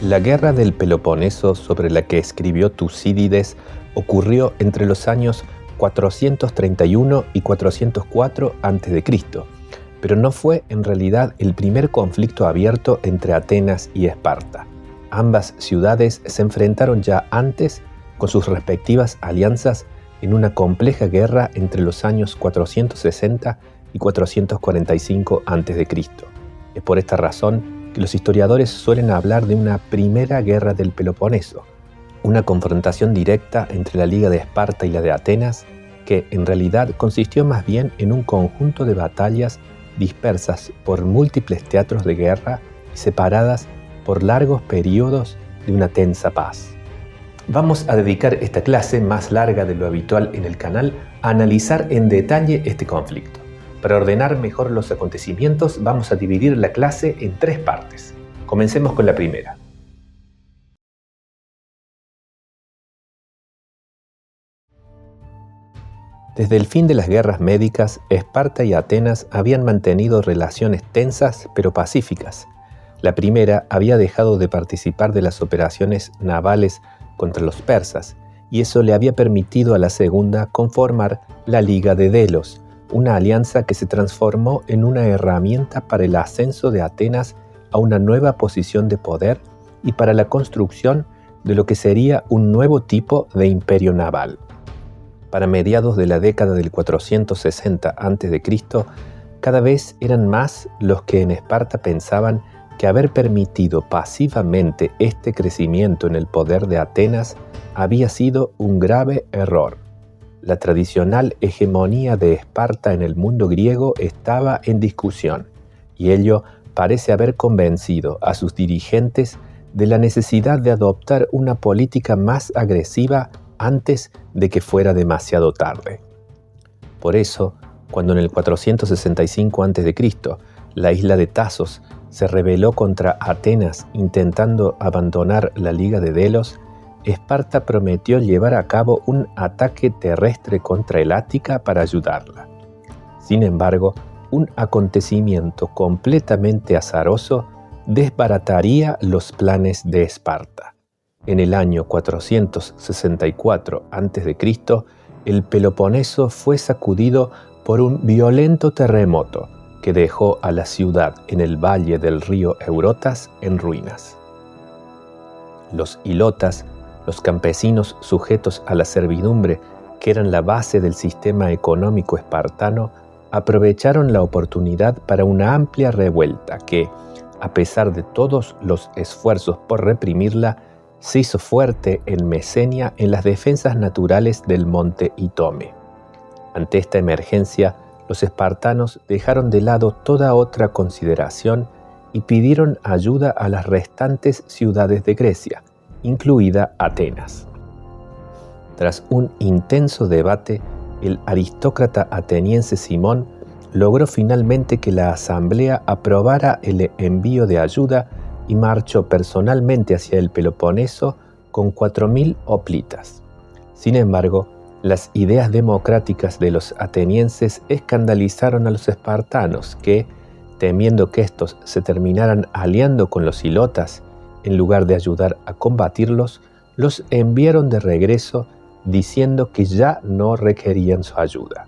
La guerra del Peloponeso sobre la que escribió Tucídides ocurrió entre los años 431 y 404 a.C., pero no fue en realidad el primer conflicto abierto entre Atenas y Esparta. Ambas ciudades se enfrentaron ya antes con sus respectivas alianzas en una compleja guerra entre los años 460 y 445 a.C. Es por esta razón que los historiadores suelen hablar de una primera guerra del Peloponeso, una confrontación directa entre la Liga de Esparta y la de Atenas, que en realidad consistió más bien en un conjunto de batallas dispersas por múltiples teatros de guerra y separadas por largos periodos de una tensa paz. Vamos a dedicar esta clase, más larga de lo habitual en el canal, a analizar en detalle este conflicto. Para ordenar mejor los acontecimientos, vamos a dividir la clase en 3 partes. Comencemos con la primera. Desde el fin de las guerras médicas, Esparta y Atenas habían mantenido relaciones tensas pero pacíficas. La primera había dejado de participar de las operaciones navales contra los persas, y eso le había permitido a la segunda conformar la Liga de Delos, una alianza que se transformó en una herramienta para el ascenso de Atenas a una nueva posición de poder y para la construcción de lo que sería un nuevo tipo de imperio naval. Para mediados de la década del 460 a.C., cada vez eran más los que en Esparta pensaban que haber permitido pasivamente este crecimiento en el poder de Atenas había sido un grave error. La tradicional hegemonía de Esparta en el mundo griego estaba en discusión, y ello parece haber convencido a sus dirigentes de la necesidad de adoptar una política más agresiva antes de que fuera demasiado tarde. Por eso, cuando en el 465 a.C. la isla de Tasos se rebeló contra Atenas intentando abandonar la Liga de Delos, Esparta prometió llevar a cabo un ataque terrestre contra el Ática para ayudarla. Sin embargo, un acontecimiento completamente azaroso desbarataría los planes de Esparta. En el año 464 a.C., el Peloponeso fue sacudido por un violento terremoto que dejó a la ciudad en el valle del río Eurotas en ruinas. Los ilotas, los campesinos sujetos a la servidumbre, que eran la base del sistema económico espartano, aprovecharon la oportunidad para una amplia revuelta que, a pesar de todos los esfuerzos por reprimirla, se hizo fuerte en Mesenia en las defensas naturales del monte Itome. Ante esta emergencia, los espartanos dejaron de lado toda otra consideración y pidieron ayuda a las restantes ciudades de Grecia, incluida Atenas. Tras un intenso debate, el aristócrata ateniense Simón logró finalmente que la asamblea aprobara el envío de ayuda y marchó personalmente hacia el Peloponeso con 4.000 hoplitas. Sin embargo, las ideas democráticas de los atenienses escandalizaron a los espartanos que, temiendo que estos se terminaran aliando con los ilotas, en lugar de ayudar a combatirlos, los enviaron de regreso diciendo que ya no requerían su ayuda.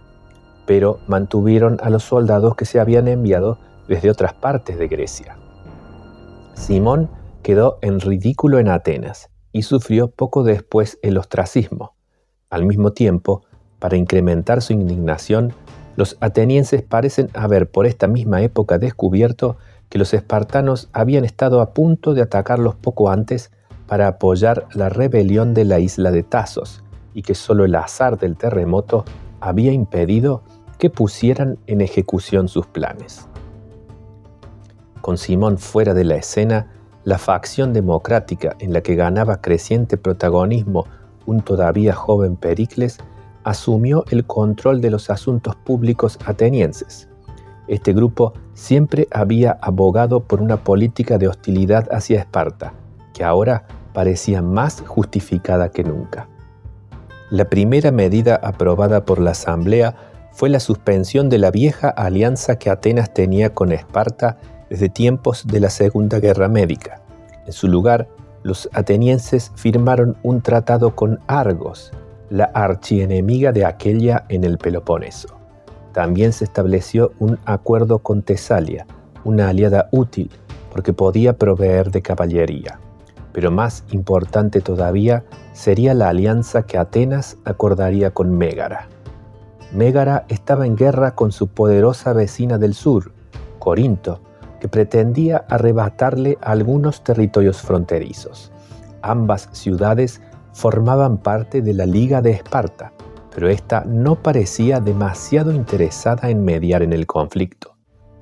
Pero mantuvieron a los soldados que se habían enviado desde otras partes de Grecia. Simón quedó en ridículo en Atenas y sufrió poco después el ostracismo. Al mismo tiempo, para incrementar su indignación, los atenienses parecen haber por esta misma época descubierto que los espartanos habían estado a punto de atacarlos poco antes para apoyar la rebelión de la isla de Tasos y que solo el azar del terremoto había impedido que pusieran en ejecución sus planes. Con Simón fuera de la escena, la facción democrática en la que ganaba creciente protagonismo un todavía joven Pericles asumió el control de los asuntos públicos atenienses. Este grupo siempre había abogado por una política de hostilidad hacia Esparta, que ahora parecía más justificada que nunca. La primera medida aprobada por la asamblea fue la suspensión de la vieja alianza que Atenas tenía con Esparta desde tiempos de la Segunda Guerra Médica. En su lugar, los atenienses firmaron un tratado con Argos, la archienemiga de Aquella en el Peloponeso. También se estableció un acuerdo con Tesalia, una aliada útil, porque podía proveer de caballería. Pero más importante todavía sería la alianza que Atenas acordaría con Mégara. Mégara estaba en guerra con su poderosa vecina del sur, Corinto, que pretendía arrebatarle algunos territorios fronterizos. Ambas ciudades formaban parte de la Liga de Esparta, pero ésta no parecía demasiado interesada en mediar en el conflicto.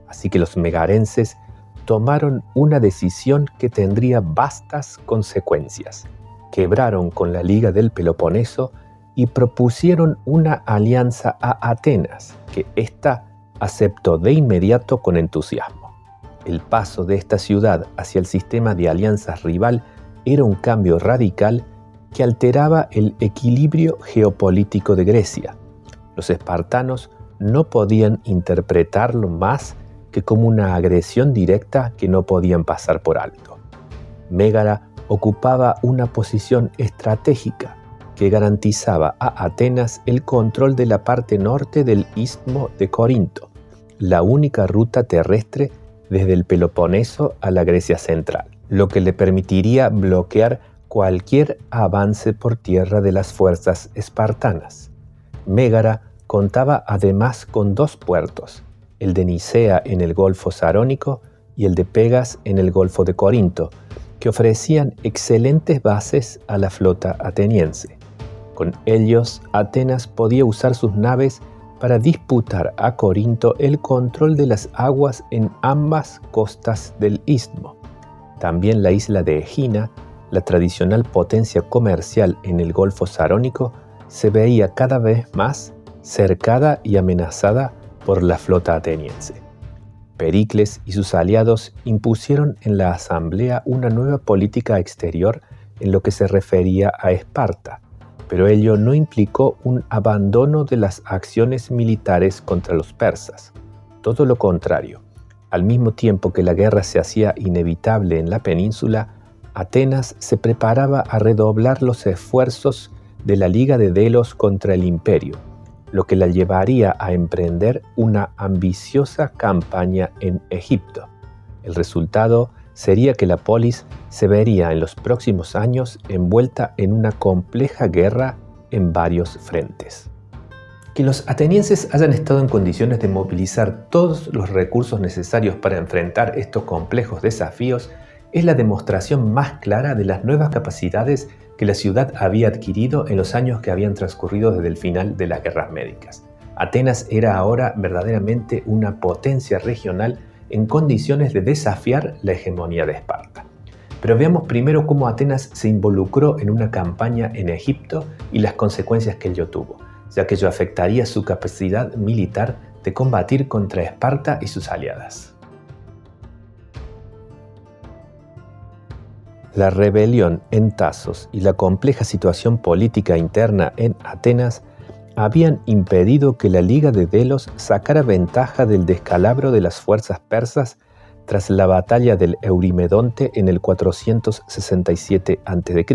Así que los megarenses tomaron una decisión que tendría vastas consecuencias. Quebraron con la Liga del Peloponeso y propusieron una alianza a Atenas, que ésta aceptó de inmediato con entusiasmo. El paso de esta ciudad hacia el sistema de alianzas rival era un cambio radical que alteraba el equilibrio geopolítico de Grecia. Los espartanos no podían interpretarlo más que como una agresión directa que no podían pasar por alto. Mégara ocupaba una posición estratégica que garantizaba a Atenas el control de la parte norte del istmo de Corinto, la única ruta terrestre desde el Peloponeso a la Grecia central, lo que le permitiría bloquear cualquier avance por tierra de las fuerzas espartanas. Mégara contaba además con dos puertos, el de Nicea en el Golfo Sarónico y el de Pegas en el Golfo de Corinto, que ofrecían excelentes bases a la flota ateniense. Con ellos, Atenas podía usar sus naves para disputar a Corinto el control de las aguas en ambas costas del istmo. También la isla de Egina, la tradicional potencia comercial en el Golfo Sarónico, se veía cada vez más cercada y amenazada por la flota ateniense. Pericles y sus aliados impusieron en la asamblea una nueva política exterior en lo que se refería a Esparta, pero ello no implicó un abandono de las acciones militares contra los persas. Todo lo contrario, al mismo tiempo que la guerra se hacía inevitable en la península, Atenas se preparaba a redoblar los esfuerzos de la Liga de Delos contra el imperio, lo que la llevaría a emprender una ambiciosa campaña en Egipto. El resultado sería que la polis se vería en los próximos años envuelta en una compleja guerra en varios frentes. Que los atenienses hayan estado en condiciones de movilizar todos los recursos necesarios para enfrentar estos complejos desafíos es la demostración más clara de las nuevas capacidades que la ciudad había adquirido en los años que habían transcurrido desde el final de las guerras médicas. Atenas era ahora verdaderamente una potencia regional en condiciones de desafiar la hegemonía de Esparta. Pero veamos primero cómo Atenas se involucró en una campaña en Egipto y las consecuencias que ello tuvo, ya que ello afectaría su capacidad militar de combatir contra Esparta y sus aliadas. La rebelión en Tasos y la compleja situación política interna en Atenas habían impedido que la Liga de Delos sacara ventaja del descalabro de las fuerzas persas tras la batalla del Eurimedonte en el 467 a.C.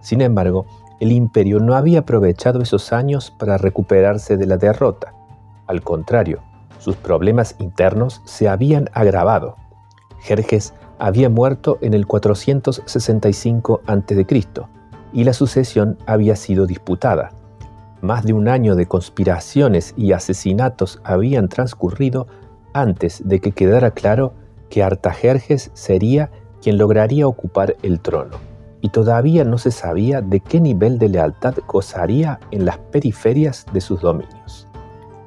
Sin embargo, el imperio no había aprovechado esos años para recuperarse de la derrota. Al contrario, sus problemas internos se habían agravado. Jerjes había muerto en el 465 a.C. y la sucesión había sido disputada. Más de un año de conspiraciones y asesinatos habían transcurrido antes de que quedara claro que Artajerjes sería quien lograría ocupar el trono, y todavía no se sabía de qué nivel de lealtad gozaría en las periferias de sus dominios.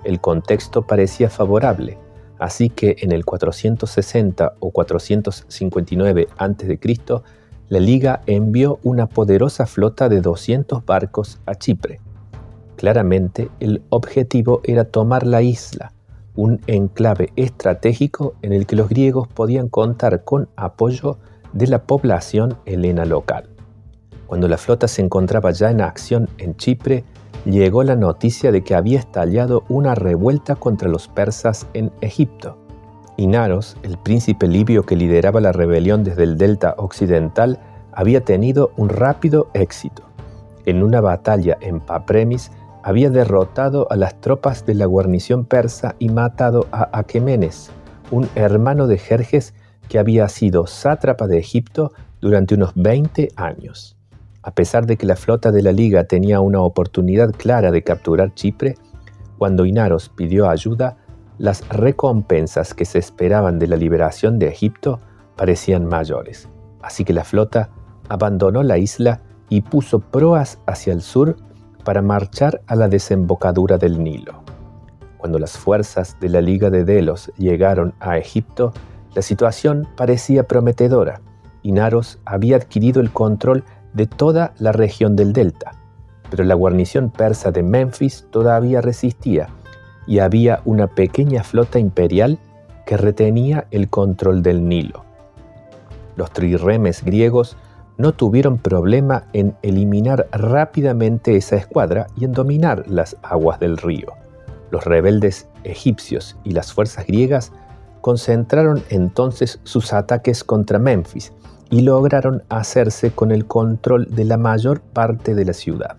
El contexto parecía favorable, así que en el 460 o 459 a.C., la Liga envió una poderosa flota de 200 barcos a Chipre. Claramente, el objetivo era tomar la isla, un enclave estratégico en el que los griegos podían contar con apoyo de la población helena local. Cuando la flota se encontraba ya en acción en Chipre, llegó la noticia de que había estallado una revuelta contra los persas en Egipto. Inaros, el príncipe libio que lideraba la rebelión desde el delta occidental, había tenido un rápido éxito. En una batalla en Papremis había derrotado a las tropas de la guarnición persa y matado a Aquemenes, un hermano de Jerjes que había sido sátrapa de Egipto durante unos 20 años. A pesar de que la flota de la Liga tenía una oportunidad clara de capturar Chipre, cuando Inaros pidió ayuda, las recompensas que se esperaban de la liberación de Egipto parecían mayores. Así que la flota abandonó la isla y puso proas hacia el sur para marchar a la desembocadura del Nilo. Cuando las fuerzas de la Liga de Delos llegaron a Egipto, la situación parecía prometedora. Inaros había adquirido el control de toda la región del delta, pero la guarnición persa de Menfis todavía resistía y había una pequeña flota imperial que retenía el control del Nilo. Los trirremes griegos no tuvieron problema en eliminar rápidamente esa escuadra y en dominar las aguas del río. Los rebeldes egipcios y las fuerzas griegas concentraron entonces sus ataques contra Menfis y lograron hacerse con el control de la mayor parte de la ciudad.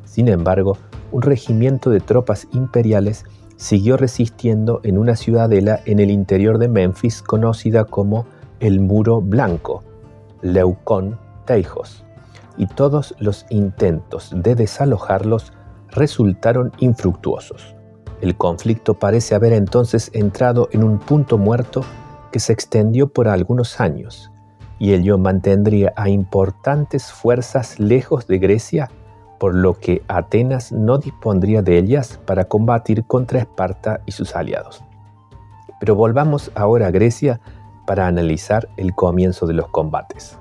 Sin embargo, un regimiento de tropas imperiales siguió resistiendo en una ciudadela en el interior de Menfis conocida como el Muro Blanco, Leucón Teijos, y todos los intentos de desalojarlos resultaron infructuosos. El conflicto parece haber entonces entrado en un punto muerto que se extendió por algunos años, y ello mantendría a importantes fuerzas lejos de Grecia, por lo que Atenas no dispondría de ellas para combatir contra Esparta y sus aliados. Pero volvamos ahora a Grecia para analizar el comienzo de los combates.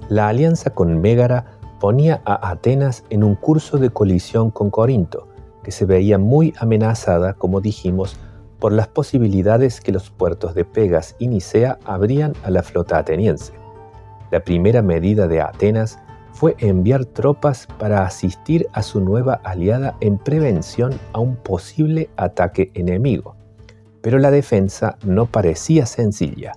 La alianza con Mégara ponía a Atenas en un curso de colisión con Corinto, que se veía muy amenazada, como dijimos, por las posibilidades que los puertos de Pegas y Nicea abrían a la flota ateniense. La primera medida de Atenas fue enviar tropas para asistir a su nueva aliada en prevención a un posible ataque enemigo. Pero la defensa no parecía sencilla.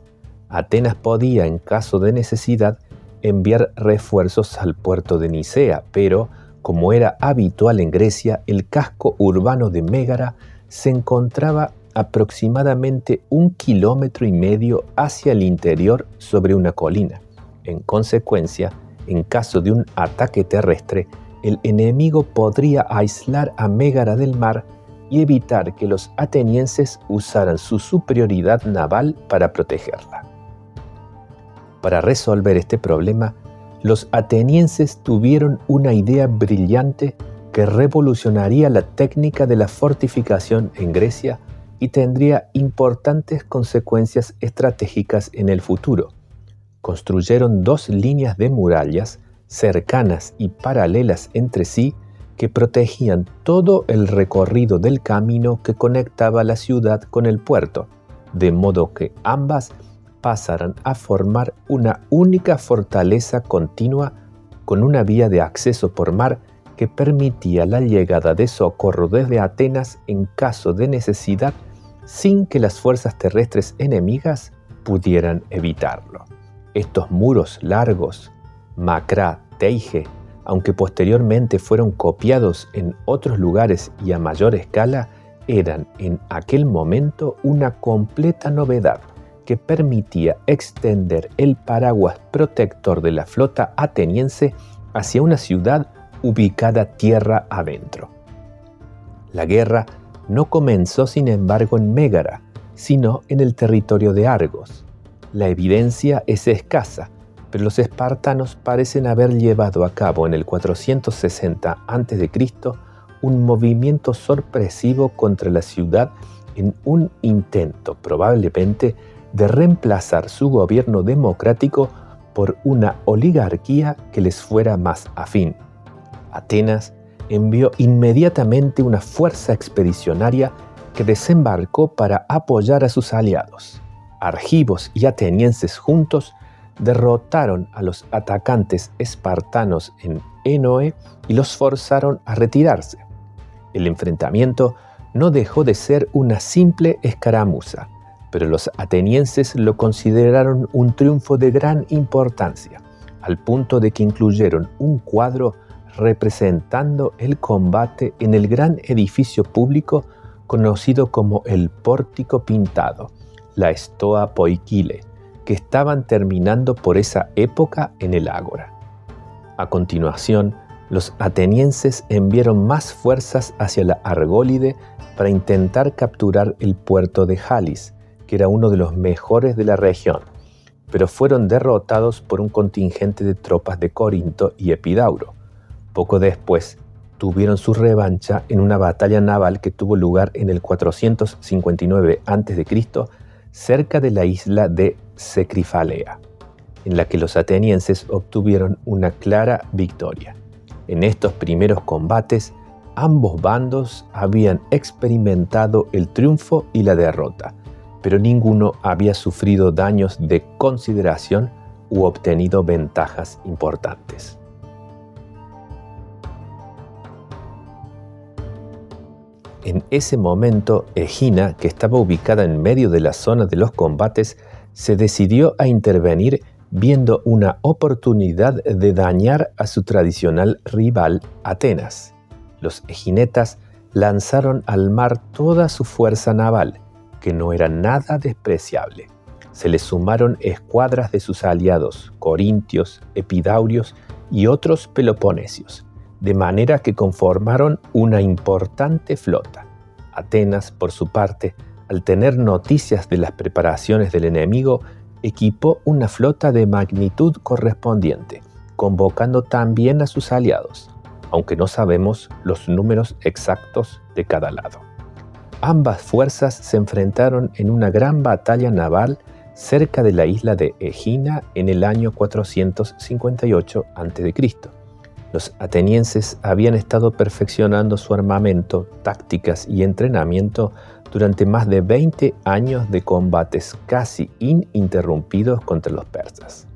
Atenas podía, en caso de necesidad, enviar refuerzos al puerto de Nicea, pero, como era habitual en Grecia, el casco urbano de Mégara se encontraba aproximadamente 1,5 kilómetros hacia el interior sobre una colina. En consecuencia, en caso de un ataque terrestre, el enemigo podría aislar a Mégara del mar y evitar que los atenienses usaran su superioridad naval para protegerla. Para resolver este problema, los atenienses tuvieron una idea brillante que revolucionaría la técnica de la fortificación en Grecia y tendría importantes consecuencias estratégicas en el futuro. Construyeron 2 líneas de murallas cercanas y paralelas entre sí que protegían todo el recorrido del camino que conectaba la ciudad con el puerto, de modo que ambas pasaran a formar una única fortaleza continua con una vía de acceso por mar que permitía la llegada de socorro desde Atenas en caso de necesidad sin que las fuerzas terrestres enemigas pudieran evitarlo. Estos muros largos, Macrá, Teige, aunque posteriormente fueron copiados en otros lugares y a mayor escala, eran en aquel momento una completa novedad que permitía extender el paraguas protector de la flota ateniense hacia una ciudad ubicada tierra adentro. La guerra no comenzó, sin embargo, en Mégara, sino en el territorio de Argos. La evidencia es escasa, pero los espartanos parecen haber llevado a cabo en el 460 a.C. un movimiento sorpresivo contra la ciudad en un intento, probablemente, de reemplazar su gobierno democrático por una oligarquía que les fuera más afín. Atenas envió inmediatamente una fuerza expedicionaria que desembarcó para apoyar a sus aliados. Argivos y atenienses juntos derrotaron a los atacantes espartanos en Énoe y los forzaron a retirarse. El enfrentamiento no dejó de ser una simple escaramuza, pero los atenienses lo consideraron un triunfo de gran importancia, al punto de que incluyeron un cuadro representando el combate en el gran edificio público conocido como el Pórtico Pintado, la Stoa Poikile, que estaban terminando por esa época en el Ágora. A continuación, los atenienses enviaron más fuerzas hacia la Argólide para intentar capturar el puerto de Halis, que era uno de los mejores de la región, pero fueron derrotados por un contingente de tropas de Corinto y Epidauro. Poco después, tuvieron su revancha en una batalla naval que tuvo lugar en el 459 a.C., cerca de la isla de Secrifalea, en la que los atenienses obtuvieron una clara victoria. En estos primeros combates, ambos bandos habían experimentado el triunfo y la derrota, pero ninguno había sufrido daños de consideración u obtenido ventajas importantes. En ese momento, Egina, que estaba ubicada en medio de la zona de los combates, se decidió a intervenir viendo una oportunidad de dañar a su tradicional rival, Atenas. Los eginetas lanzaron al mar toda su fuerza naval, que no era nada despreciable. Se les sumaron escuadras de sus aliados, corintios, epidaurios y otros peloponesios, de manera que conformaron una importante flota. Atenas, por su parte, al tener noticias de las preparaciones del enemigo, equipó una flota de magnitud correspondiente, convocando también a sus aliados, aunque no sabemos los números exactos de cada lado. Ambas fuerzas se enfrentaron en una gran batalla naval cerca de la isla de Egina en el año 458 a.C. Los atenienses habían estado perfeccionando su armamento, tácticas y entrenamiento durante más de 20 años de combates casi ininterrumpidos contra los persas.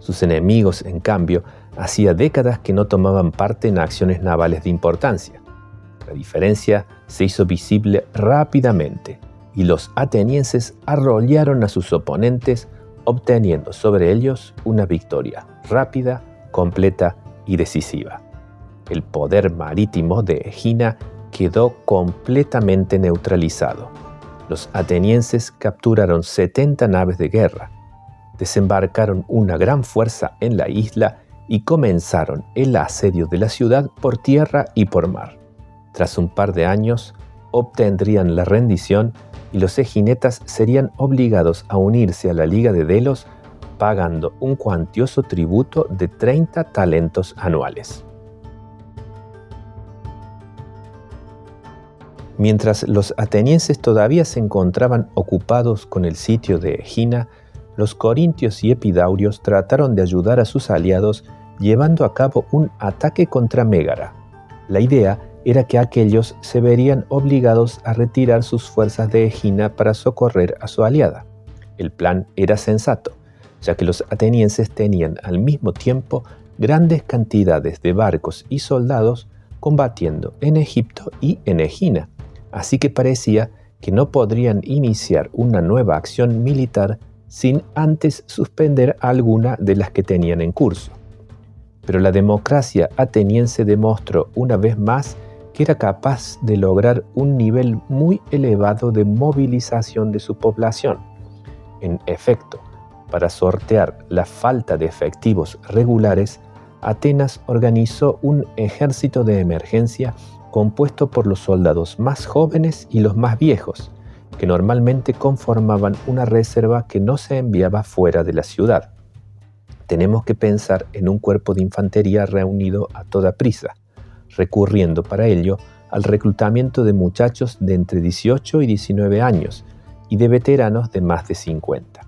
Sus enemigos, en cambio, hacía décadas que no tomaban parte en acciones navales de importancia. La diferencia se hizo visible rápidamente y los atenienses arrollaron a sus oponentes, obteniendo sobre ellos una victoria rápida, completa y decisiva. El poder marítimo de Egina quedó completamente neutralizado. Los atenienses capturaron 70 naves de guerra, desembarcaron una gran fuerza en la isla y comenzaron el asedio de la ciudad por tierra y por mar. Tras un par de años, obtendrían la rendición y los eginetas serían obligados a unirse a la Liga de Delos, pagando un cuantioso tributo de 30 talentos anuales. Mientras los atenienses todavía se encontraban ocupados con el sitio de Egina, los corintios y epidaurios trataron de ayudar a sus aliados llevando a cabo un ataque contra Mégara. La idea era que aquellos se verían obligados a retirar sus fuerzas de Egina para socorrer a su aliada. El plan era sensato, ya que los atenienses tenían al mismo tiempo grandes cantidades de barcos y soldados combatiendo en Egipto y en Egina, así que parecía que no podrían iniciar una nueva acción militar sin antes suspender alguna de las que tenían en curso. Pero la democracia ateniense demostró una vez más que era capaz de lograr un nivel muy elevado de movilización de su población. En efecto, para sortear la falta de efectivos regulares, Atenas organizó un ejército de emergencia compuesto por los soldados más jóvenes y los más viejos, que normalmente conformaban una reserva que no se enviaba fuera de la ciudad. Tenemos que pensar en un cuerpo de infantería reunido a toda prisa, recurriendo para ello al reclutamiento de muchachos de entre 18 y 19 años y de veteranos de más de 50.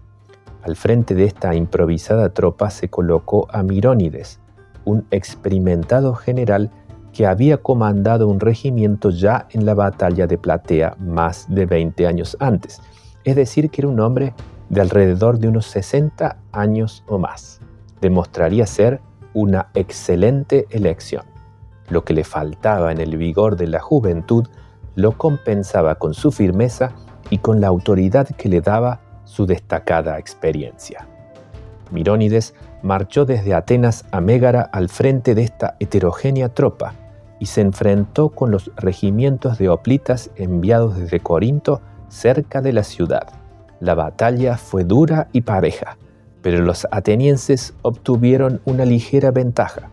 Al frente de esta improvisada tropa se colocó a Mirónides, un experimentado general que había comandado un regimiento ya en la batalla de Platea más de 20 años antes, es decir, que era un hombre de alrededor de unos 60 años o más. Demostraría ser una excelente elección. Lo que le faltaba en el vigor de la juventud lo compensaba con su firmeza y con la autoridad que le daba su destacada experiencia. Mirónides marchó desde Atenas a Mégara al frente de esta heterogénea tropa y se enfrentó con los regimientos de hoplitas enviados desde Corinto cerca de la ciudad. La batalla fue dura y pareja, pero los atenienses obtuvieron una ligera ventaja.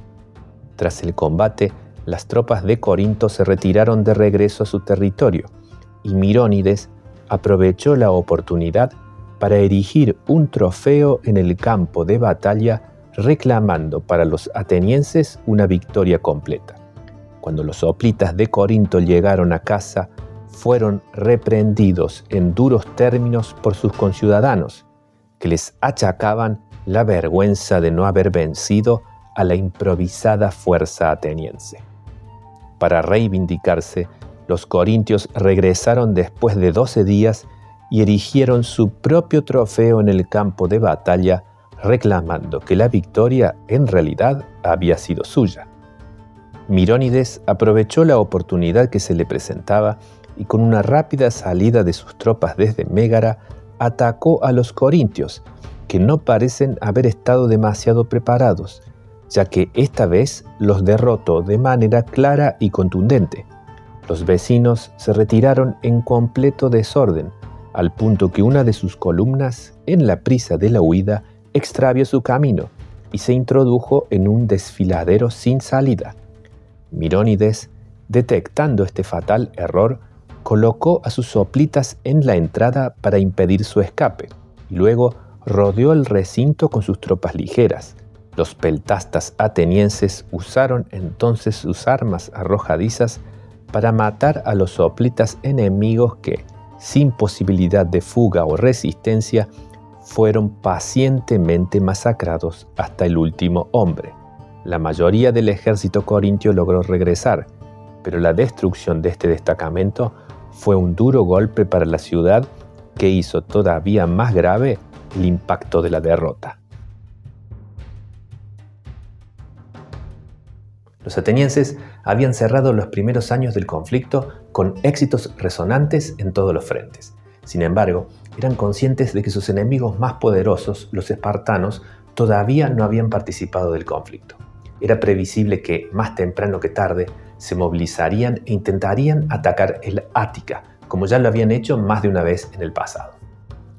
Tras el combate, las tropas de Corinto se retiraron de regreso a su territorio y Mirónides aprovechó la oportunidad para erigir un trofeo en el campo de batalla, reclamando para los atenienses una victoria completa. Cuando los hoplitas de Corinto llegaron a casa, fueron reprendidos en duros términos por sus conciudadanos, que les achacaban la vergüenza de no haber vencido a la improvisada fuerza ateniense. Para reivindicarse, los corintios regresaron después de 12 días y erigieron su propio trofeo en el campo de batalla, reclamando que la victoria en realidad había sido suya. Mirónides aprovechó la oportunidad que se le presentaba y con una rápida salida de sus tropas desde Mégara, atacó a los corintios, que no parecen haber estado demasiado preparados, ya que esta vez los derrotó de manera clara y contundente. Los vecinos se retiraron en completo desorden, al punto que una de sus columnas, en la prisa de la huida, extravió su camino y se introdujo en un desfiladero sin salida. Mirónides, detectando este fatal error, colocó a sus hoplitas en la entrada para impedir su escape y luego rodeó el recinto con sus tropas ligeras. Los peltastas atenienses usaron entonces sus armas arrojadizas para matar a los hoplitas enemigos que, sin posibilidad de fuga o resistencia, fueron pacientemente masacrados hasta el último hombre. La mayoría del ejército corintio logró regresar, pero la destrucción de este destacamento fue un duro golpe para la ciudad que hizo todavía más grave el impacto de la derrota. Los atenienses habían cerrado los primeros años del conflicto con éxitos resonantes en todos los frentes. Sin embargo, eran conscientes de que sus enemigos más poderosos, los espartanos, todavía no habían participado del conflicto. Era previsible que, más temprano que tarde, se movilizarían e intentarían atacar el Ática, como ya lo habían hecho más de una vez en el pasado.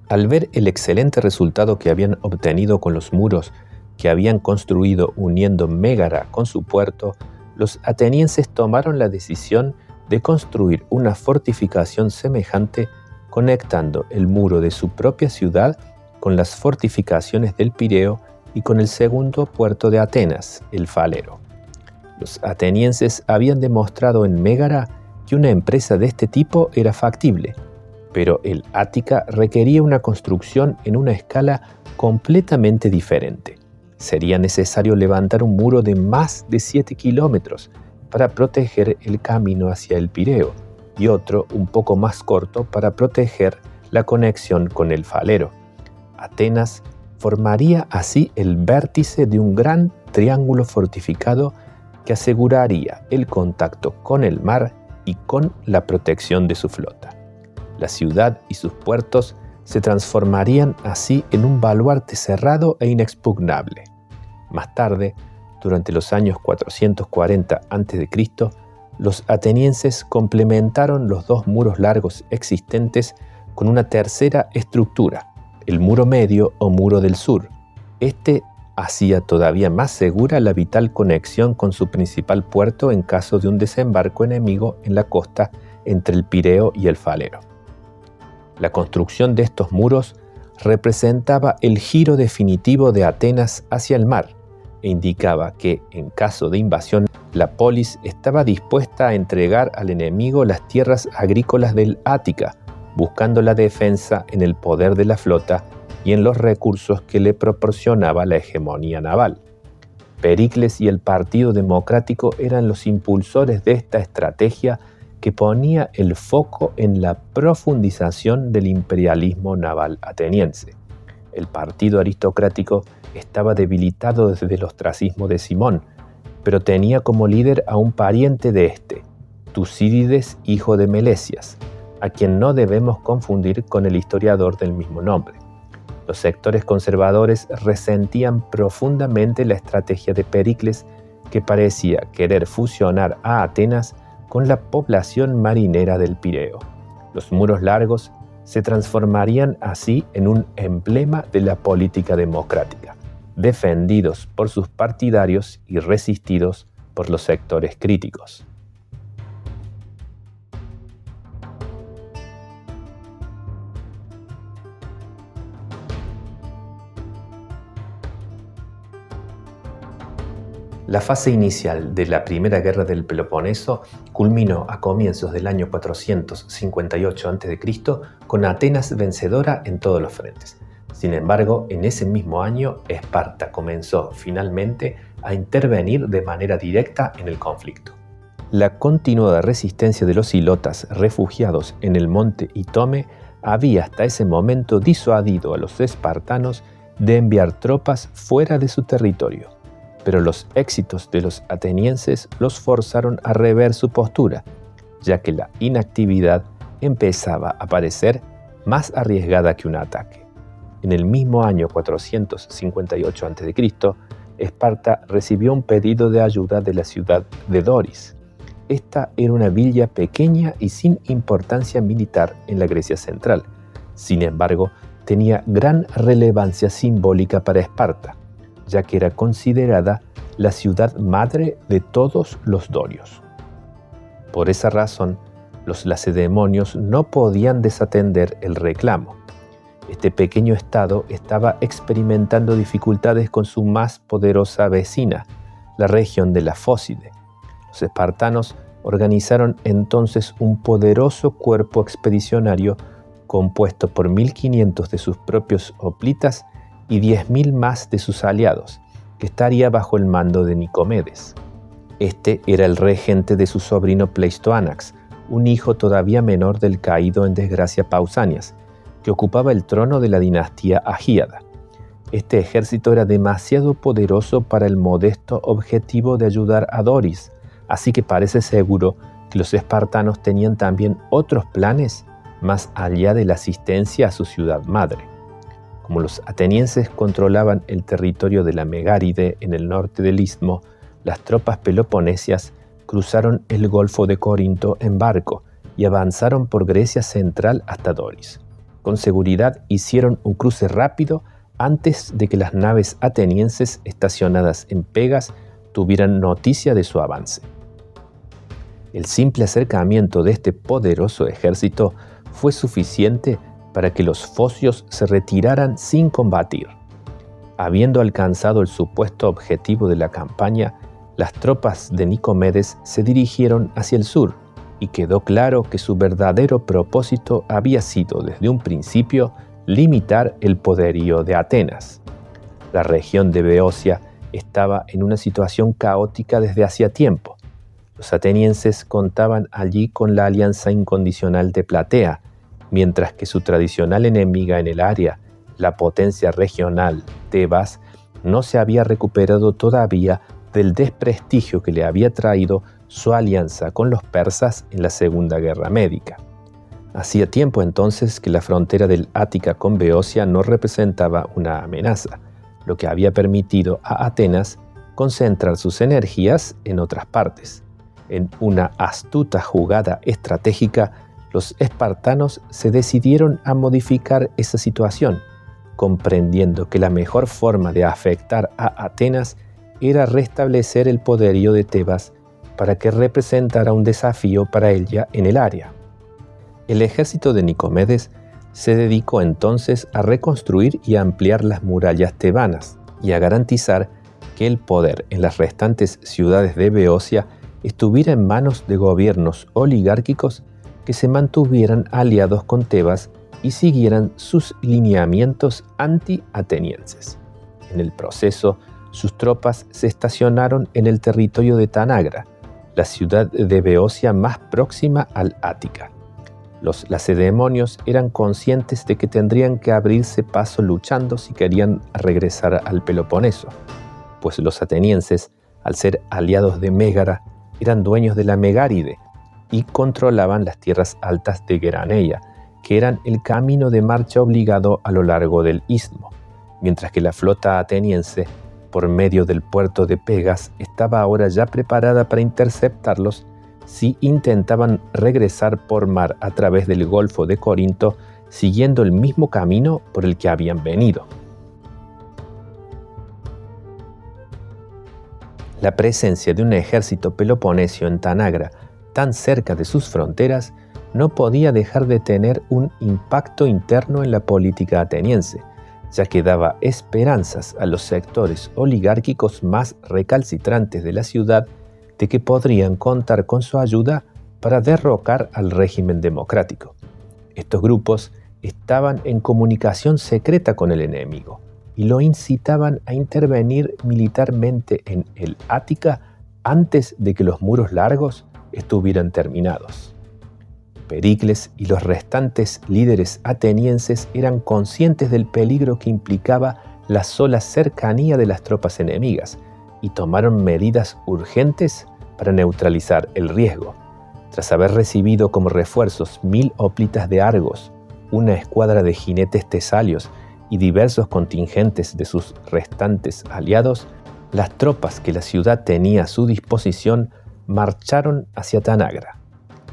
Al ver el excelente resultado que habían obtenido con los muros que habían construido uniendo Mégara con su puerto, los atenienses tomaron la decisión de construir una fortificación semejante conectando el muro de su propia ciudad con las fortificaciones del Pireo y con el segundo puerto de Atenas, el Falero. Los atenienses habían demostrado en Mégara que una empresa de este tipo era factible, pero el Ática requería una construcción en una escala completamente diferente. Sería necesario levantar un muro de más de 7 kilómetros para proteger el camino hacia el Pireo y otro un poco más corto para proteger la conexión con el Falero. Atenas formaría así el vértice de un gran triángulo fortificado que aseguraría el contacto con el mar y con la protección de su flota. La ciudad y sus puertos se transformarían así en un baluarte cerrado e inexpugnable. Más tarde, durante los años 440 a.C., los atenienses complementaron los dos muros largos existentes con una tercera estructura, el muro medio o muro del sur. Este hacía todavía más segura la vital conexión con su principal puerto en caso de un desembarco enemigo en la costa entre el Pireo y el Falero. La construcción de estos muros representaba el giro definitivo de Atenas hacia el mar e indicaba que, en caso de invasión, la polis estaba dispuesta a entregar al enemigo las tierras agrícolas del Ática, buscando la defensa en el poder de la flota y en los recursos que le proporcionaba la hegemonía naval. Pericles y el Partido Democrático eran los impulsores de esta estrategia que ponía el foco en la profundización del imperialismo naval ateniense. El partido aristocrático estaba debilitado desde el ostracismo de Simón, pero tenía como líder a un pariente de este, Tucídides, hijo de Melesias. a quien no debemos confundir con el historiador del mismo nombre. Los sectores conservadores resentían profundamente la estrategia de Pericles, que parecía querer fusionar a Atenas con la población marinera del Pireo. Los muros largos se transformarían así en un emblema de la política democrática, defendidos por sus partidarios y resistidos por los sectores críticos. La fase inicial de la Primera Guerra del Peloponeso culminó a comienzos del año 458 a.C. con Atenas vencedora en todos los frentes. Sin embargo, en ese mismo año, Esparta comenzó finalmente a intervenir de manera directa en el conflicto. La continuada resistencia de los hilotas refugiados en el monte Itome había hasta ese momento disuadido a los espartanos de enviar tropas fuera de su territorio. Pero los éxitos de los atenienses los forzaron a rever su postura, ya que la inactividad empezaba a parecer más arriesgada que un ataque. En el mismo año 458 a.C., Esparta recibió un pedido de ayuda de la ciudad de Doris. Esta era una villa pequeña y sin importancia militar en la Grecia central. Sin embargo, tenía gran relevancia simbólica para Esparta, ya que era considerada la ciudad madre de todos los dorios. Por esa razón, los lacedemonios no podían desatender el reclamo. Este pequeño estado estaba experimentando dificultades con su más poderosa vecina, la región de la Fócide. Los espartanos organizaron entonces un poderoso cuerpo expedicionario compuesto por 1.500 de sus propios hoplitas y 10.000 más de sus aliados, que estaría bajo el mando de Nicomedes. Este era el regente de su sobrino Pleistoanax, un hijo todavía menor del caído en desgracia Pausanias, que ocupaba el trono de la dinastía Agíada. Este ejército era demasiado poderoso para el modesto objetivo de ayudar a Doris, así que parece seguro que los espartanos tenían también otros planes más allá de la asistencia a su ciudad madre. Como los atenienses controlaban el territorio de la Megáride en el norte del istmo, las tropas peloponesias cruzaron el Golfo de Corinto en barco y avanzaron por Grecia central hasta Doris. Con seguridad hicieron un cruce rápido antes de que las naves atenienses estacionadas en Pegas tuvieran noticia de su avance. El simple acercamiento de este poderoso ejército fue suficiente para que los focios se retiraran sin combatir. Habiendo alcanzado el supuesto objetivo de la campaña, las tropas de Nicomedes se dirigieron hacia el sur, y quedó claro que su verdadero propósito había sido desde un principio limitar el poderío de Atenas. La región de Beocia estaba en una situación caótica desde hacía tiempo. Los atenienses contaban allí con la alianza incondicional de Platea, mientras que su tradicional enemiga en el área, la potencia regional Tebas, no se había recuperado todavía del desprestigio que le había traído su alianza con los persas en la Segunda Guerra Médica. Hacía tiempo entonces que la frontera del Ática con Beocia no representaba una amenaza, lo que había permitido a Atenas concentrar sus energías en otras partes. En una astuta jugada estratégica, los espartanos se decidieron a modificar esa situación, comprendiendo que la mejor forma de afectar a Atenas era restablecer el poderío de Tebas para que representara un desafío para ella en el área. El ejército de Nicomedes se dedicó entonces a reconstruir y ampliar las murallas tebanas y a garantizar que el poder en las restantes ciudades de Beocia estuviera en manos de gobiernos oligárquicos que se mantuvieran aliados con Tebas y siguieran sus lineamientos anti-atenienses. En el proceso, sus tropas se estacionaron en el territorio de Tanagra, la ciudad de Beocia más próxima al Ática. Los lacedemonios eran conscientes de que tendrían que abrirse paso luchando si querían regresar al Peloponeso, pues los atenienses, al ser aliados de Mégara, eran dueños de la Megáride, y controlaban las tierras altas de Geraneia, que eran el camino de marcha obligado a lo largo del istmo, mientras que la flota ateniense, por medio del puerto de Pegas, estaba ahora ya preparada para interceptarlos si intentaban regresar por mar a través del Golfo de Corinto, siguiendo el mismo camino por el que habían venido. La presencia de un ejército peloponesio en Tanagra, tan cerca de sus fronteras, no podía dejar de tener un impacto interno en la política ateniense, ya que daba esperanzas a los sectores oligárquicos más recalcitrantes de la ciudad de que podrían contar con su ayuda para derrocar al régimen democrático. Estos grupos estaban en comunicación secreta con el enemigo y lo incitaban a intervenir militarmente en el Ática antes de que los muros largos estuvieran terminados. Pericles y los restantes líderes atenienses eran conscientes del peligro que implicaba la sola cercanía de las tropas enemigas y tomaron medidas urgentes para neutralizar el riesgo. Tras haber recibido como refuerzos 1000 hoplitas de Argos, una escuadra de jinetes tesalios y diversos contingentes de sus restantes aliados, las tropas que la ciudad tenía a su disposición marcharon hacia Tanagra.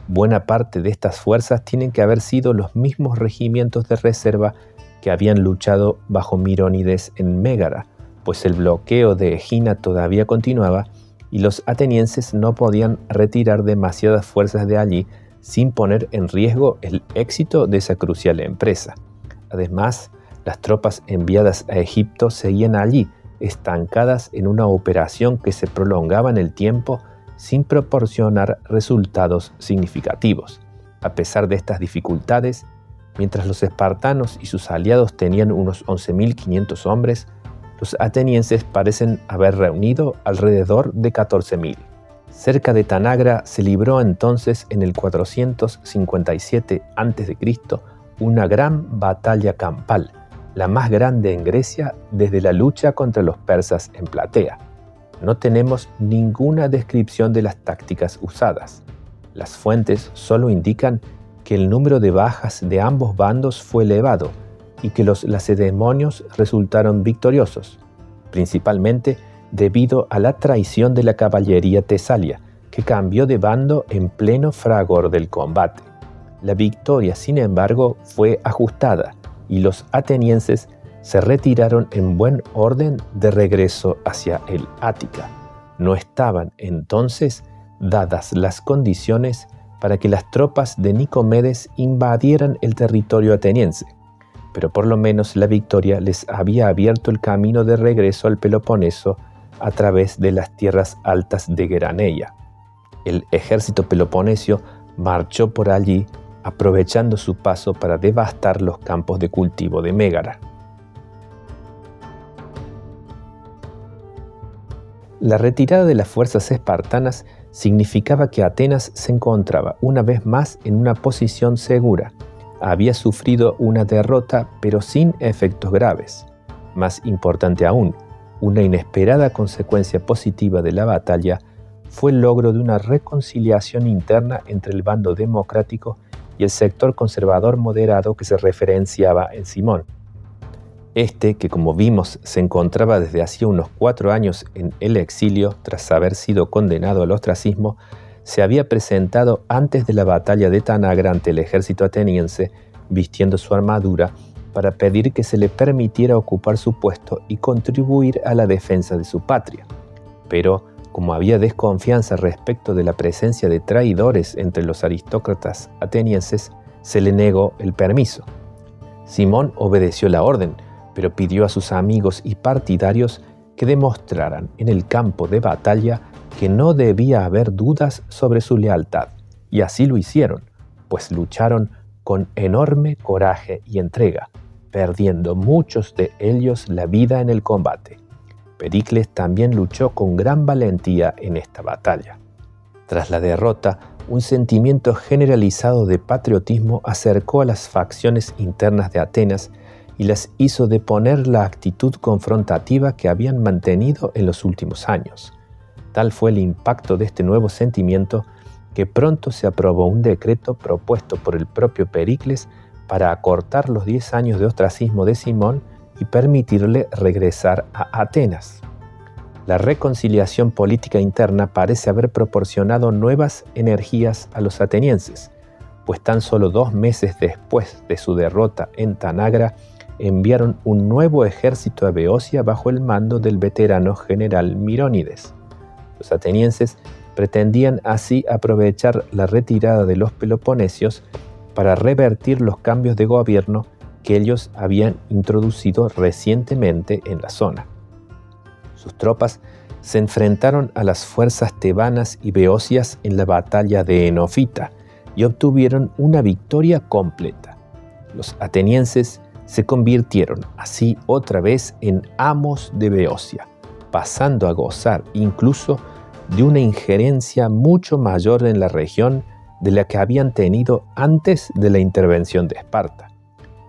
Buena parte de estas fuerzas tienen que haber sido los mismos regimientos de reserva que habían luchado bajo Mirónides en Mégara, pues el bloqueo de Egina todavía continuaba y los atenienses no podían retirar demasiadas fuerzas de allí sin poner en riesgo el éxito de esa crucial empresa. Además, las tropas enviadas a Egipto seguían allí, estancadas en una operación que se prolongaba en el tiempo sin proporcionar resultados significativos. A pesar de estas dificultades, mientras los espartanos y sus aliados tenían unos 11.500 hombres, los atenienses parecen haber reunido alrededor de 14.000. Cerca de Tanagra se libró entonces en el 457 a.C. una gran batalla campal, la más grande en Grecia desde la lucha contra los persas en Platea. No tenemos ninguna descripción de las tácticas usadas. Las fuentes solo indican que el número de bajas de ambos bandos fue elevado y que los lacedemonios resultaron victoriosos, principalmente debido a la traición de la caballería tesalia, que cambió de bando en pleno fragor del combate. La victoria, sin embargo, fue ajustada y los atenienses se retiraron en buen orden de regreso hacia el Ática. No estaban entonces dadas las condiciones para que las tropas de Nicomedes invadieran el territorio ateniense, pero por lo menos la victoria les había abierto el camino de regreso al Peloponeso a través de las tierras altas de Geraneia. El ejército peloponesio marchó por allí, aprovechando su paso para devastar los campos de cultivo de Mégara. La retirada de las fuerzas espartanas significaba que Atenas se encontraba una vez más en una posición segura. Había sufrido una derrota, pero sin efectos graves. Más importante aún, una inesperada consecuencia positiva de la batalla fue el logro de una reconciliación interna entre el bando democrático y el sector conservador moderado que se referenciaba en Simón. Este, que como vimos se encontraba desde hacía unos 4 años en el exilio tras haber sido condenado al ostracismo, se había presentado antes de la batalla de Tanagra ante el ejército ateniense, vistiendo su armadura, para pedir que se le permitiera ocupar su puesto y contribuir a la defensa de su patria. Pero, como había desconfianza respecto de la presencia de traidores entre los aristócratas atenienses, se le negó el permiso. Simón obedeció la orden, pero pidió a sus amigos y partidarios que demostraran en el campo de batalla que no debía haber dudas sobre su lealtad, y así lo hicieron, pues lucharon con enorme coraje y entrega, perdiendo muchos de ellos la vida en el combate. Pericles también luchó con gran valentía en esta batalla. Tras la derrota, un sentimiento generalizado de patriotismo acercó a las facciones internas de Atenas y las hizo deponer la actitud confrontativa que habían mantenido en los últimos años. Tal fue el impacto de este nuevo sentimiento que pronto se aprobó un decreto propuesto por el propio Pericles para acortar los 10 años de ostracismo de Simón y permitirle regresar a Atenas. La reconciliación política interna parece haber proporcionado nuevas energías a los atenienses, pues tan solo 2 meses después de su derrota en Tanagra, enviaron un nuevo ejército a Beocia bajo el mando del veterano general Mirónides. Los atenienses pretendían así aprovechar la retirada de los peloponesios para revertir los cambios de gobierno que ellos habían introducido recientemente en la zona. Sus tropas se enfrentaron a las fuerzas tebanas y beocias en la batalla de Enofita y obtuvieron una victoria completa. Los atenienses se convirtieron así otra vez en amos de Beocia, pasando a gozar incluso de una injerencia mucho mayor en la región de la que habían tenido antes de la intervención de Esparta.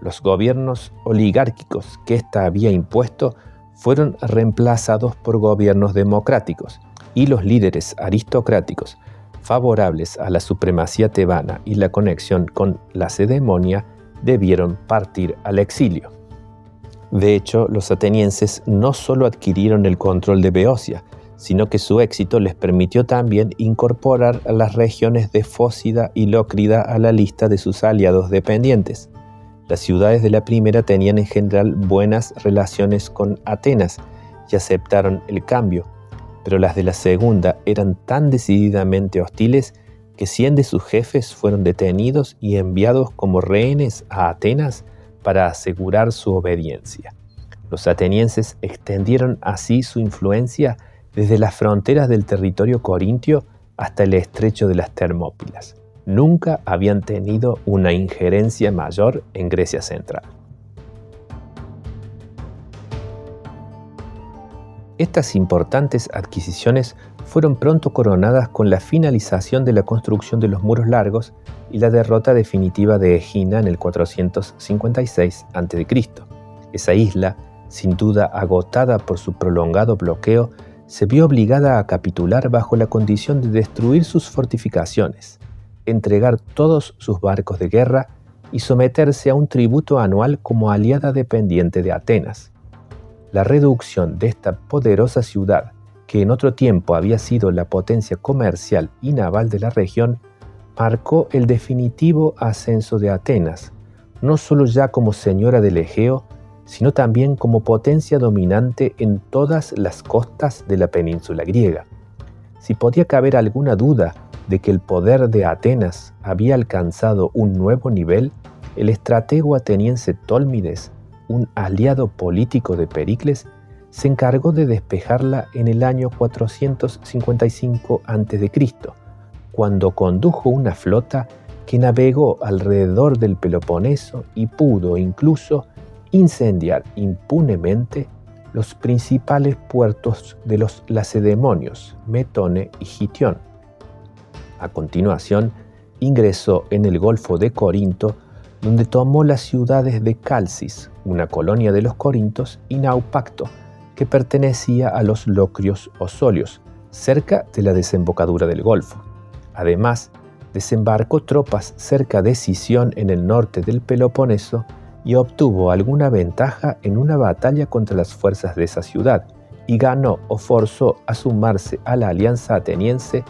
Los gobiernos oligárquicos que ésta había impuesto fueron reemplazados por gobiernos democráticos, y los líderes aristocráticos favorables a la supremacía tebana y la conexión con la Lacedemonia debieron partir al exilio. De hecho, los atenienses no solo adquirieron el control de Beocia, sino que su éxito les permitió también incorporar a las regiones de Fócida y Lócrida a la lista de sus aliados dependientes. Las ciudades de la primera tenían en general buenas relaciones con Atenas y aceptaron el cambio, pero las de la segunda eran tan decididamente hostiles que 100 de sus jefes fueron detenidos y enviados como rehenes a Atenas para asegurar su obediencia. Los atenienses extendieron así su influencia desde las fronteras del territorio corintio hasta el estrecho de las Termópilas. Nunca habían tenido una injerencia mayor en Grecia central. Estas importantes adquisiciones fueron pronto coronadas con la finalización de la construcción de los muros largos y la derrota definitiva de Egina en el 456 a.C. Esa isla, sin duda agotada por su prolongado bloqueo, se vio obligada a capitular bajo la condición de destruir sus fortificaciones, entregar todos sus barcos de guerra y someterse a un tributo anual como aliada dependiente de Atenas. La reducción de esta poderosa ciudad, que en otro tiempo había sido la potencia comercial y naval de la región, marcó el definitivo ascenso de Atenas, no solo ya como señora del Egeo, sino también como potencia dominante en todas las costas de la península griega. Si podía caber alguna duda de que el poder de Atenas había alcanzado un nuevo nivel, el estratego ateniense Tólmides, un aliado político de Pericles, se encargó de despejarla en el año 455 a.C., cuando condujo una flota que navegó alrededor del Peloponeso y pudo incluso incendiar impunemente los principales puertos de los lacedemonios, Metone y Gitión. A continuación, ingresó en el Golfo de Corinto, donde tomó las ciudades de Calcis, una colonia de los corintos, y Naupacto, que pertenecía a los locrios o solios, cerca de la desembocadura del Golfo. Además, desembarcó tropas cerca de Sición en el norte del Peloponeso y obtuvo alguna ventaja en una batalla contra las fuerzas de esa ciudad, y ganó o forzó a sumarse a la alianza ateniense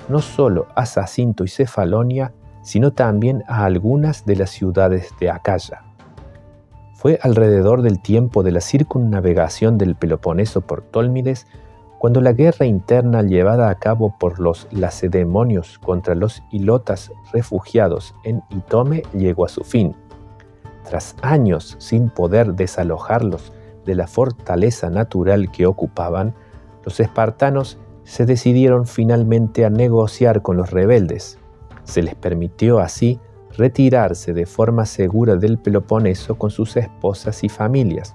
no solo a Zacinto y Cefalonia, sino también a algunas de las ciudades de Acaya. Fue alrededor del tiempo de la circunnavegación del Peloponeso por Tólmides cuando la guerra interna llevada a cabo por los lacedemonios contra los ilotas refugiados en Itome llegó a su fin. Tras años sin poder desalojarlos de la fortaleza natural que ocupaban, los espartanos se decidieron finalmente a negociar con los rebeldes. Se les permitió así retirarse de forma segura del Peloponeso con sus esposas y familias,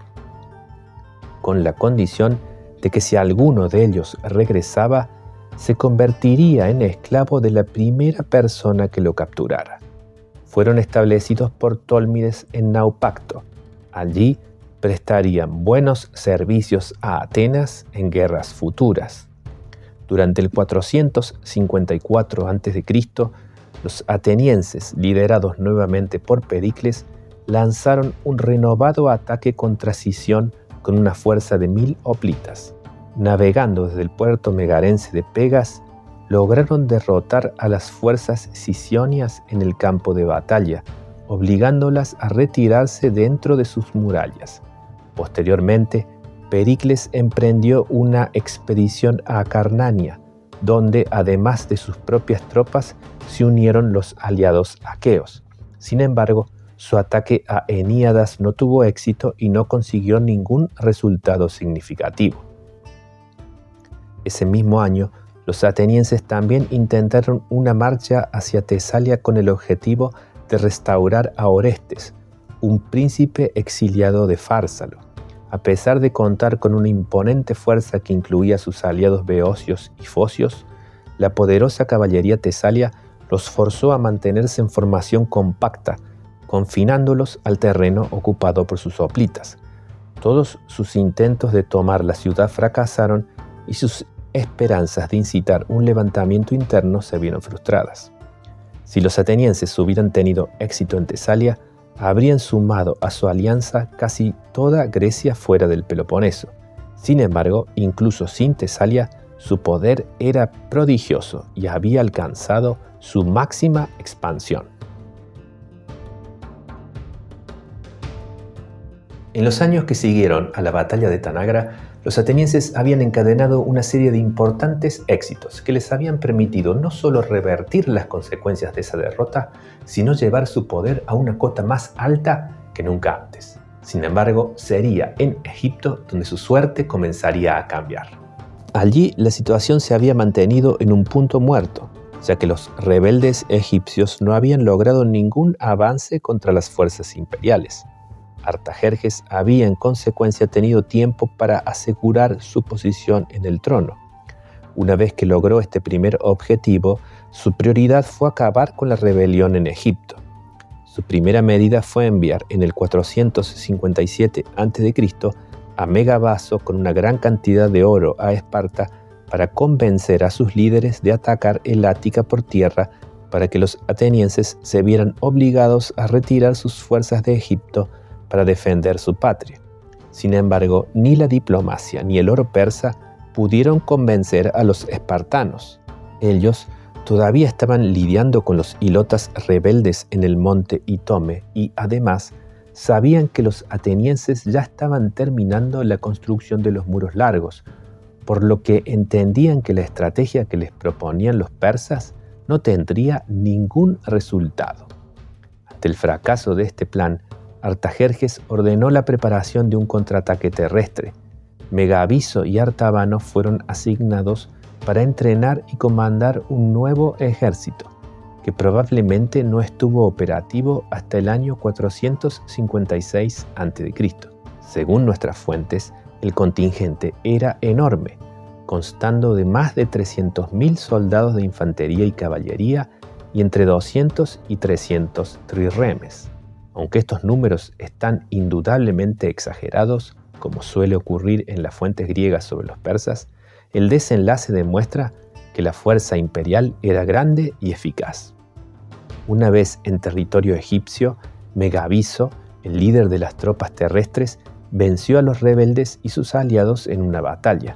con la condición de que si alguno de ellos regresaba, se convertiría en esclavo de la primera persona que lo capturara. Fueron establecidos por Tólmides en Naupacto. Allí prestarían buenos servicios a Atenas en guerras futuras. Durante el 454 a.C., los atenienses, liderados nuevamente por Pericles, lanzaron un renovado ataque contra Sición con una fuerza de 1000 hoplitas. Navegando desde el puerto megarense de Pegas, lograron derrotar a las fuerzas sicionias en el campo de batalla, obligándolas a retirarse dentro de sus murallas. Posteriormente, Pericles emprendió una expedición a Acarnania, donde, además de sus propias tropas, se unieron los aliados aqueos. Sin embargo, su ataque a Eníadas no tuvo éxito y no consiguió ningún resultado significativo. Ese mismo año, los atenienses también intentaron una marcha hacia Tesalia con el objetivo de restaurar a Orestes, un príncipe exiliado de Fársalo. A pesar de contar con una imponente fuerza que incluía a sus aliados beocios y focios, la poderosa caballería tesalia los forzó a mantenerse en formación compacta, confinándolos al terreno ocupado por sus hoplitas. Todos sus intentos de tomar la ciudad fracasaron y sus esperanzas de incitar un levantamiento interno se vieron frustradas. Si los atenienses hubieran tenido éxito en Tesalia, habrían sumado a su alianza casi toda Grecia fuera del Peloponeso. Sin embargo, incluso sin Tesalia, su poder era prodigioso y había alcanzado su máxima expansión. En los años que siguieron a la batalla de Tanagra, los atenienses habían encadenado una serie de importantes éxitos que les habían permitido no solo revertir las consecuencias de esa derrota, sino llevar su poder a una cota más alta que nunca antes. Sin embargo, sería en Egipto donde su suerte comenzaría a cambiar. Allí la situación se había mantenido en un punto muerto, ya que los rebeldes egipcios no habían logrado ningún avance contra las fuerzas imperiales. Artajerjes había en consecuencia tenido tiempo para asegurar su posición en el trono. Una vez que logró este primer objetivo, su prioridad fue acabar con la rebelión en Egipto. Su primera medida fue enviar en el 457 a.C. a Megabazo con una gran cantidad de oro a Esparta para convencer a sus líderes de atacar el Ática por tierra para que los atenienses se vieran obligados a retirar sus fuerzas de Egipto para defender su patria. Sin embargo, ni la diplomacia ni el oro persa pudieron convencer a los espartanos. Ellos todavía estaban lidiando con los hilotas rebeldes en el monte Itome y, además, sabían que los atenienses ya estaban terminando la construcción de los muros largos, por lo que entendían que la estrategia que les proponían los persas no tendría ningún resultado. Ante el fracaso de este plan, Artajerjes ordenó la preparación de un contraataque terrestre. Megabizo y Artabano fueron asignados para entrenar y comandar un nuevo ejército, que probablemente no estuvo operativo hasta el año 456 a.C. Según nuestras fuentes, el contingente era enorme, constando de más de 300.000 soldados de infantería y caballería y entre 200 y 300 trirremes. Aunque estos números están indudablemente exagerados, como suele ocurrir en las fuentes griegas sobre los persas, el desenlace demuestra que la fuerza imperial era grande y eficaz. Una vez en territorio egipcio, Megabizo, el líder de las tropas terrestres, venció a los rebeldes y sus aliados en una batalla.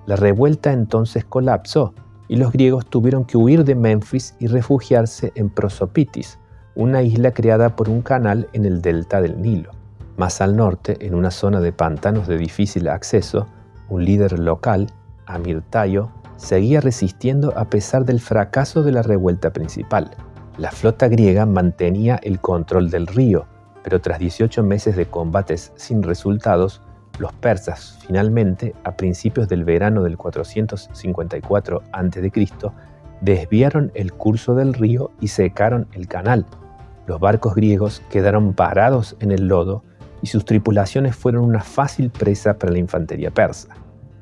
La revuelta entonces colapsó y los griegos tuvieron que huir de Menfis y refugiarse en Prosopitis, una isla creada por un canal en el delta del Nilo. Más al norte, en una zona de pantanos de difícil acceso, un líder local, Amirtaio, seguía resistiendo a pesar del fracaso de la revuelta principal. La flota griega mantenía el control del río, pero tras 18 meses de combates sin resultados, los persas finalmente, a principios del verano del 454 a.C., desviaron el curso del río y secaron el canal. Los barcos griegos quedaron parados en el lodo y sus tripulaciones fueron una fácil presa para la infantería persa.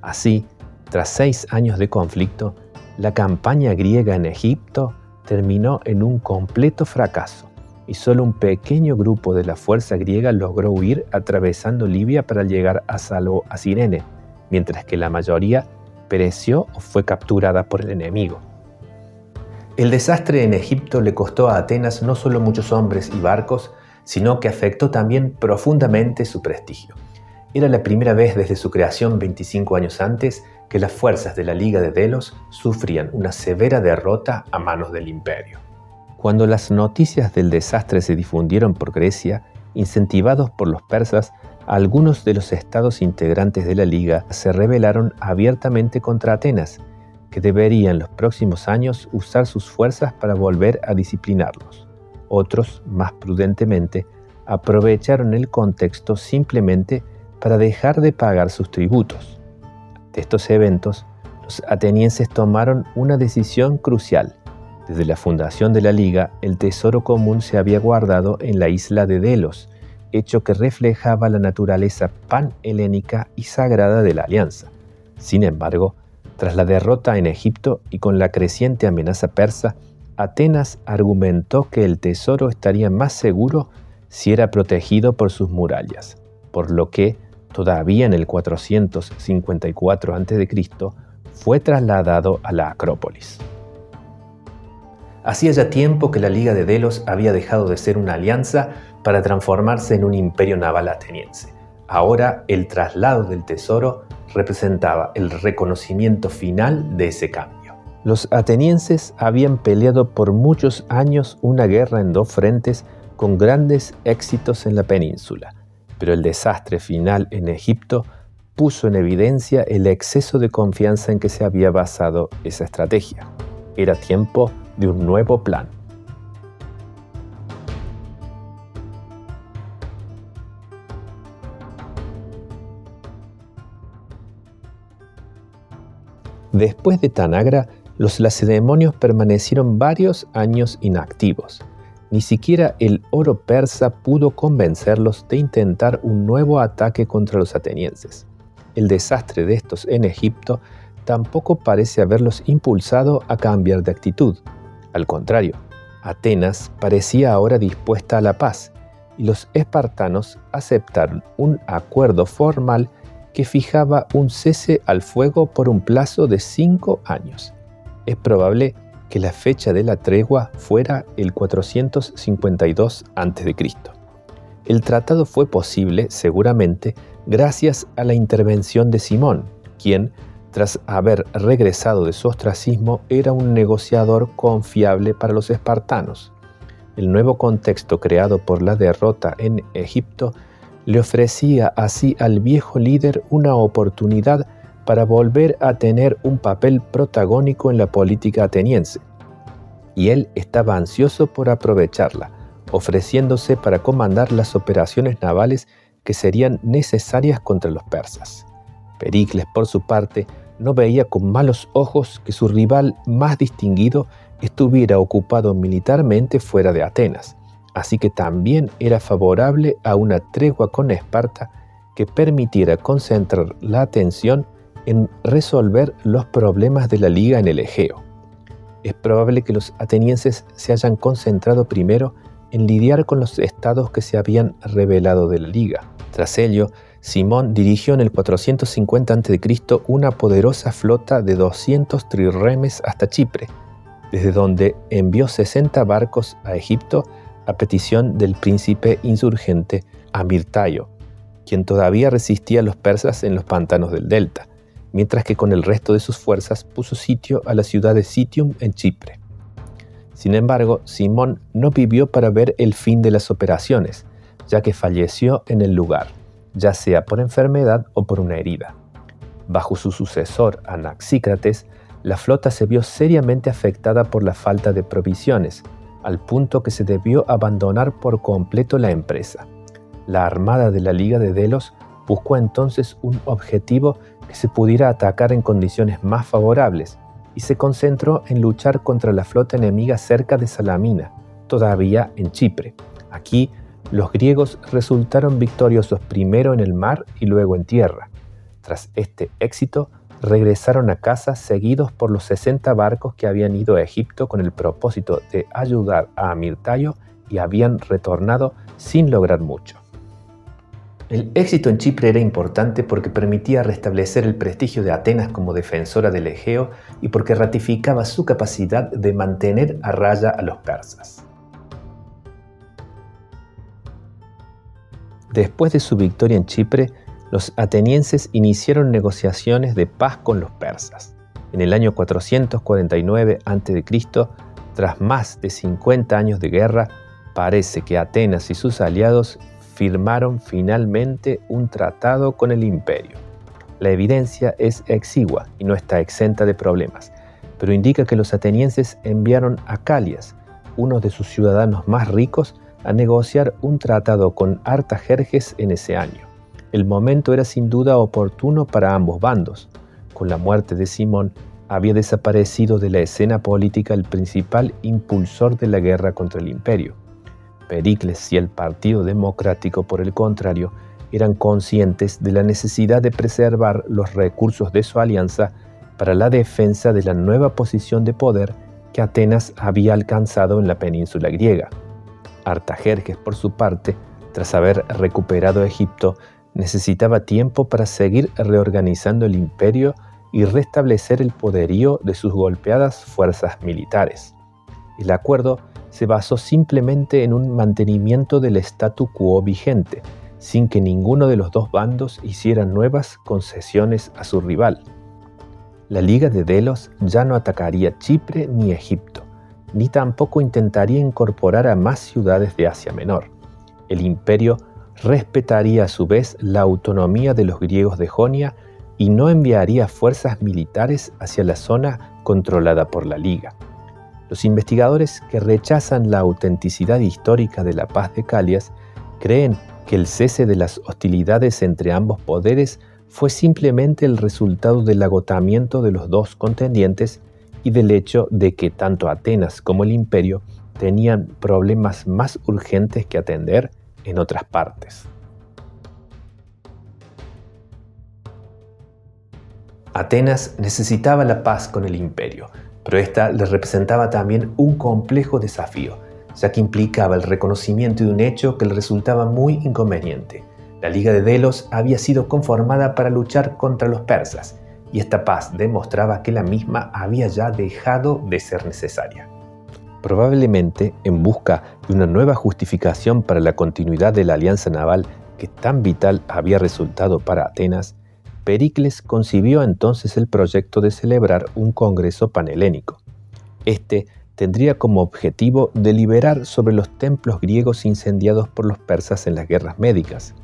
Así, tras 6 años de conflicto, la campaña griega en Egipto terminó en un completo fracaso y solo un pequeño grupo de la fuerza griega logró huir atravesando Libia para llegar a salvo a Cirene, mientras que la mayoría pereció o fue capturada por el enemigo. El desastre en Egipto le costó a Atenas no solo muchos hombres y barcos, sino que afectó también profundamente su prestigio. Era la primera vez desde su creación 25 años antes que las fuerzas de la Liga de Delos sufrían una severa derrota a manos del imperio. Cuando las noticias del desastre se difundieron por Grecia, incentivados por los persas, algunos de los estados integrantes de la Liga se rebelaron abiertamente contra Atenas, que debería en los próximos años usar sus fuerzas para volver a disciplinarlos. Otros, más prudentemente, aprovecharon el contexto simplemente para dejar de pagar sus tributos. De estos eventos, los atenienses tomaron una decisión crucial. Desde la fundación de la Liga, el tesoro común se había guardado en la isla de Delos, hecho que reflejaba la naturaleza panhelénica y sagrada de la alianza. Sin embargo, tras la derrota en Egipto y con la creciente amenaza persa, Atenas argumentó que el tesoro estaría más seguro si era protegido por sus murallas, por lo que, todavía en el 454 a.C., fue trasladado a la Acrópolis. Hacía ya tiempo que la Liga de Delos había dejado de ser una alianza para transformarse en un imperio naval ateniense. Ahora el traslado del tesoro representaba el reconocimiento final de ese cambio. Los atenienses habían peleado por muchos años una guerra en dos frentes con grandes éxitos en la península, pero el desastre final en Egipto puso en evidencia el exceso de confianza en que se había basado esa estrategia. Era tiempo de un nuevo plan. Después de Tanagra, los lacedemonios permanecieron varios años inactivos. Ni siquiera el oro persa pudo convencerlos de intentar un nuevo ataque contra los atenienses. El desastre de estos en Egipto tampoco parece haberlos impulsado a cambiar de actitud. Al contrario, Atenas parecía ahora dispuesta a la paz, y los espartanos aceptaron un acuerdo formal que fijaba un cese al fuego por un plazo de 5 años. Es probable que la fecha de la tregua fuera el 452 a.C. El tratado fue posible, seguramente, gracias a la intervención de Simón, quien, tras haber regresado de su ostracismo, era un negociador confiable para los espartanos. El nuevo contexto creado por la derrota en Egipto le ofrecía así al viejo líder una oportunidad para volver a tener un papel protagónico en la política ateniense, y él estaba ansioso por aprovecharla, ofreciéndose para comandar las operaciones navales que serían necesarias contra los persas. Pericles, por su parte, no veía con malos ojos que su rival más distinguido estuviera ocupado militarmente fuera de Atenas, así que también era favorable a una tregua con Esparta que permitiera concentrar la atención en resolver los problemas de la Liga en el Egeo. Es probable que los atenienses se hayan concentrado primero en lidiar con los estados que se habían rebelado de la Liga. Tras ello, Simón dirigió en el 450 a.C. una poderosa flota de 200 trirremes hasta Chipre, desde donde envió 60 barcos a Egipto a petición del príncipe insurgente Amirtaio, quien todavía resistía a los persas en los pantanos del delta, mientras que con el resto de sus fuerzas puso sitio a la ciudad de Citium en Chipre. Sin embargo, Simón no vivió para ver el fin de las operaciones, ya que falleció en el lugar, ya sea por enfermedad o por una herida. Bajo su sucesor, Anaxícrates, la flota se vio seriamente afectada por la falta de provisiones, al punto que se debió abandonar por completo la empresa. La armada de la Liga de Delos buscó entonces un objetivo que se pudiera atacar en condiciones más favorables, y se concentró en luchar contra la flota enemiga cerca de Salamina, todavía en Chipre. Aquí, los griegos resultaron victoriosos primero en el mar y luego en tierra. Tras este éxito, regresaron a casa seguidos por los 60 barcos que habían ido a Egipto con el propósito de ayudar a Amirtaio y habían retornado sin lograr mucho. El éxito en Chipre era importante porque permitía restablecer el prestigio de Atenas como defensora del Egeo y porque ratificaba su capacidad de mantener a raya a los persas. Después de su victoria en Chipre, los atenienses iniciaron negociaciones de paz con los persas. En el año 449 a.C., tras más de 50 años de guerra, parece que Atenas y sus aliados firmaron finalmente un tratado con el imperio. La evidencia es exigua y no está exenta de problemas, pero indica que los atenienses enviaron a Calias, uno de sus ciudadanos más ricos, a negociar un tratado con Artajerjes en ese año. El momento era sin duda oportuno para ambos bandos. Con la muerte de Simón, había desaparecido de la escena política el principal impulsor de la guerra contra el imperio. Pericles y el Partido Democrático, por el contrario, eran conscientes de la necesidad de preservar los recursos de su alianza para la defensa de la nueva posición de poder que Atenas había alcanzado en la península griega. Artajerjes, por su parte, tras haber recuperado Egipto, necesitaba tiempo para seguir reorganizando el imperio y restablecer el poderío de sus golpeadas fuerzas militares. El acuerdo se basó simplemente en un mantenimiento del statu quo vigente, sin que ninguno de los dos bandos hiciera nuevas concesiones a su rival. La Liga de Delos ya no atacaría Chipre ni Egipto, ni tampoco intentaría incorporar a más ciudades de Asia Menor. El imperio respetaría a su vez la autonomía de los griegos de Jonia y no enviaría fuerzas militares hacia la zona controlada por la Liga. Los investigadores que rechazan la autenticidad histórica de la paz de Calias creen que el cese de las hostilidades entre ambos poderes fue simplemente el resultado del agotamiento de los dos contendientes y del hecho de que tanto Atenas como el imperio tenían problemas más urgentes que atender en otras partes. Atenas necesitaba la paz con el imperio, pero esta le representaba también un complejo desafío, ya que implicaba el reconocimiento de un hecho que le resultaba muy inconveniente. La Liga de Delos había sido conformada para luchar contra los persas, y esta paz demostraba que la misma había ya dejado de ser necesaria. Probablemente en busca de una nueva justificación para la continuidad de la alianza naval que tan vital había resultado para Atenas, Pericles concibió entonces el proyecto de celebrar un congreso panhelénico. Este tendría como objetivo deliberar sobre los templos griegos incendiados por los persas en las guerras médicas,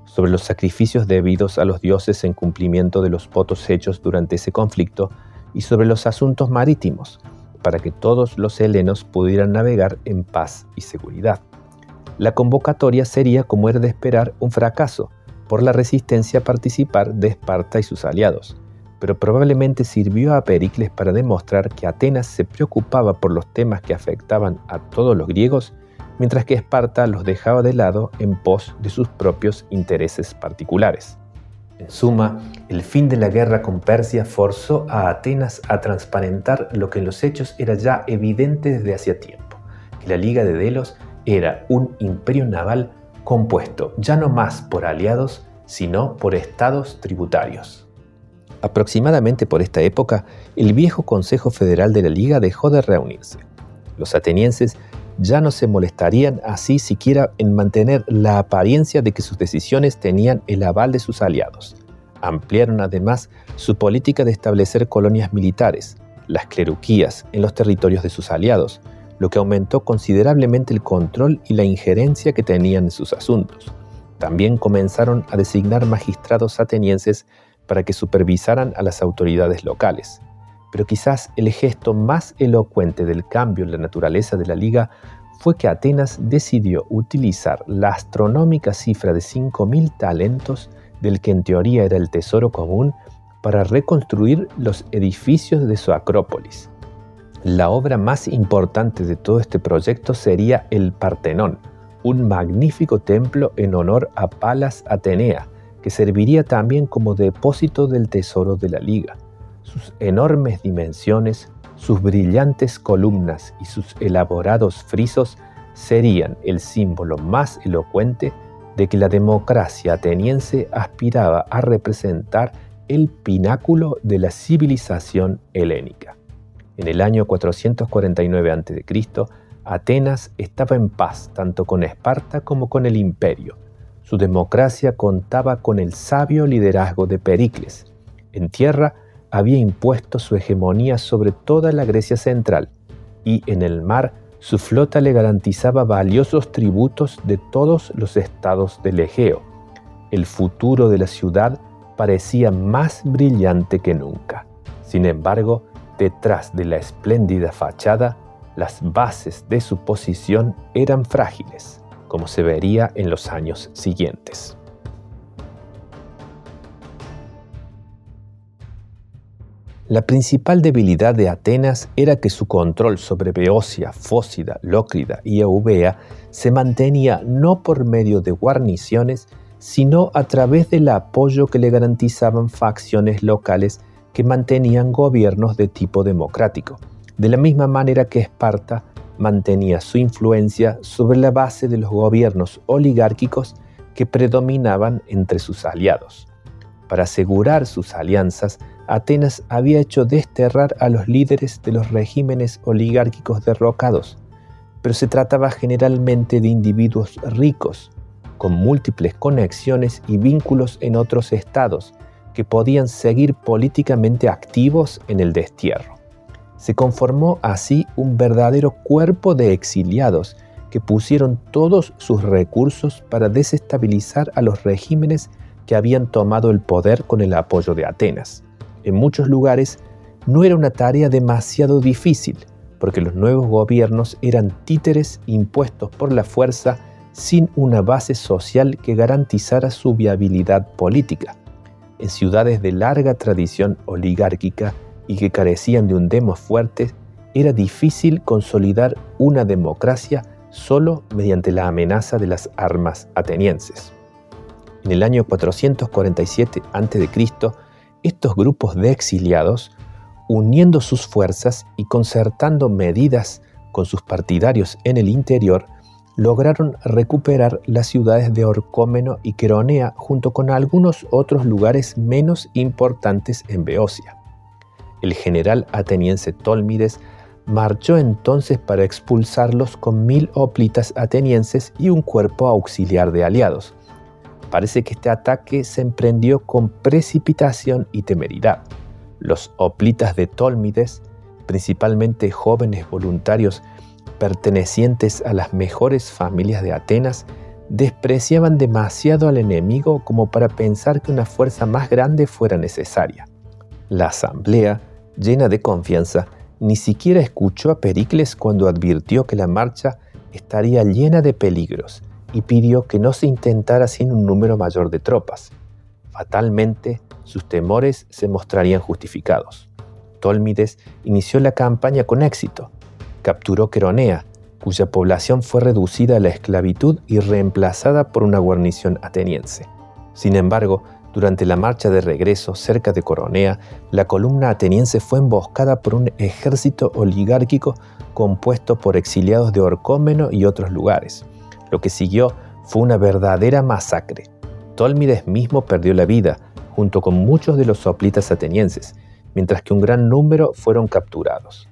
sobre los sacrificios debidos a los dioses en cumplimiento de los votos hechos durante ese conflicto y sobre los asuntos marítimos, para que todos los helenos pudieran navegar en paz y seguridad. La convocatoria sería, como era de esperar, un fracaso, por la resistencia a participar de Esparta y sus aliados, pero probablemente sirvió a Pericles para demostrar que Atenas se preocupaba por los temas que afectaban a todos los griegos, mientras que Esparta los dejaba de lado en pos de sus propios intereses particulares. En suma, el fin de la guerra con Persia forzó a Atenas a transparentar lo que en los hechos era ya evidente desde hacía tiempo, que la Liga de Delos era un imperio naval compuesto ya no más por aliados, sino por estados tributarios. Aproximadamente por esta época, el viejo Consejo Federal de la Liga dejó de reunirse. Los atenienses ya no se molestarían así siquiera en mantener la apariencia de que sus decisiones tenían el aval de sus aliados. Ampliaron además su política de establecer colonias militares, las cleruquías, en los territorios de sus aliados, lo que aumentó considerablemente el control y la injerencia que tenían en sus asuntos. También comenzaron a designar magistrados atenienses para que supervisaran a las autoridades locales. Pero quizás el gesto más elocuente del cambio en la naturaleza de la Liga fue que Atenas decidió utilizar la astronómica cifra de 5.000 talentos, del que en teoría era el tesoro común, para reconstruir los edificios de su Acrópolis. La obra más importante de todo este proyecto sería el Partenón, un magnífico templo en honor a Palas Atenea, que serviría también como depósito del tesoro de la Liga. Sus enormes dimensiones, sus brillantes columnas y sus elaborados frisos serían el símbolo más elocuente de que la democracia ateniense aspiraba a representar el pináculo de la civilización helénica. En el año 449 a.C., Atenas estaba en paz tanto con Esparta como con el imperio. Su democracia contaba con el sabio liderazgo de Pericles. En tierra había impuesto su hegemonía sobre toda la Grecia central, y en el mar su flota le garantizaba valiosos tributos de todos los estados del Egeo. El futuro de la ciudad parecía más brillante que nunca. Sin embargo, detrás de la espléndida fachada, las bases de su posición eran frágiles, como se vería en los años siguientes. La principal debilidad de Atenas era que su control sobre Beocia, Fócida, Lócrida y Eubea se mantenía no por medio de guarniciones, sino a través del apoyo que le garantizaban facciones locales que mantenían gobiernos de tipo democrático, de la misma manera que Esparta mantenía su influencia sobre la base de los gobiernos oligárquicos que predominaban entre sus aliados. Para asegurar sus alianzas, Atenas había hecho desterrar a los líderes de los regímenes oligárquicos derrocados, pero se trataba generalmente de individuos ricos, con múltiples conexiones y vínculos en otros estados, que podían seguir políticamente activos en el destierro. Se conformó así un verdadero cuerpo de exiliados que pusieron todos sus recursos para desestabilizar a los regímenes que habían tomado el poder con el apoyo de Atenas. En muchos lugares no era una tarea demasiado difícil, porque los nuevos gobiernos eran títeres impuestos por la fuerza sin una base social que garantizara su viabilidad política. En ciudades de larga tradición oligárquica y que carecían de un demos fuerte, era difícil consolidar una democracia solo mediante la amenaza de las armas atenienses. En el año 447 a.C., estos grupos de exiliados, uniendo sus fuerzas y concertando medidas con sus partidarios en el interior, lograron recuperar las ciudades de Orcómeno y Queronea junto con algunos otros lugares menos importantes en Beocia. El general ateniense Tólmides marchó entonces para expulsarlos con 1000 hoplitas atenienses y un cuerpo auxiliar de aliados. Parece que este ataque se emprendió con precipitación y temeridad. Los hoplitas de Tólmides, principalmente jóvenes voluntarios pertenecientes a las mejores familias de Atenas, despreciaban demasiado al enemigo como para pensar que una fuerza más grande fuera necesaria. La asamblea, llena de confianza, ni siquiera escuchó a Pericles cuando advirtió que la marcha estaría llena de peligros y pidió que no se intentara sin un número mayor de tropas. Fatalmente, sus temores se mostrarían justificados. Tólmides inició la campaña con éxito. Capturó Queronea, cuya población fue reducida a la esclavitud y reemplazada por una guarnición ateniense. Sin embargo, durante la marcha de regreso cerca de Coronea, la columna ateniense fue emboscada por un ejército oligárquico compuesto por exiliados de Orcómeno y otros lugares. Lo que siguió fue una verdadera masacre. Tólmides mismo perdió la vida, junto con muchos de los hoplitas atenienses, mientras que un gran número fueron capturados.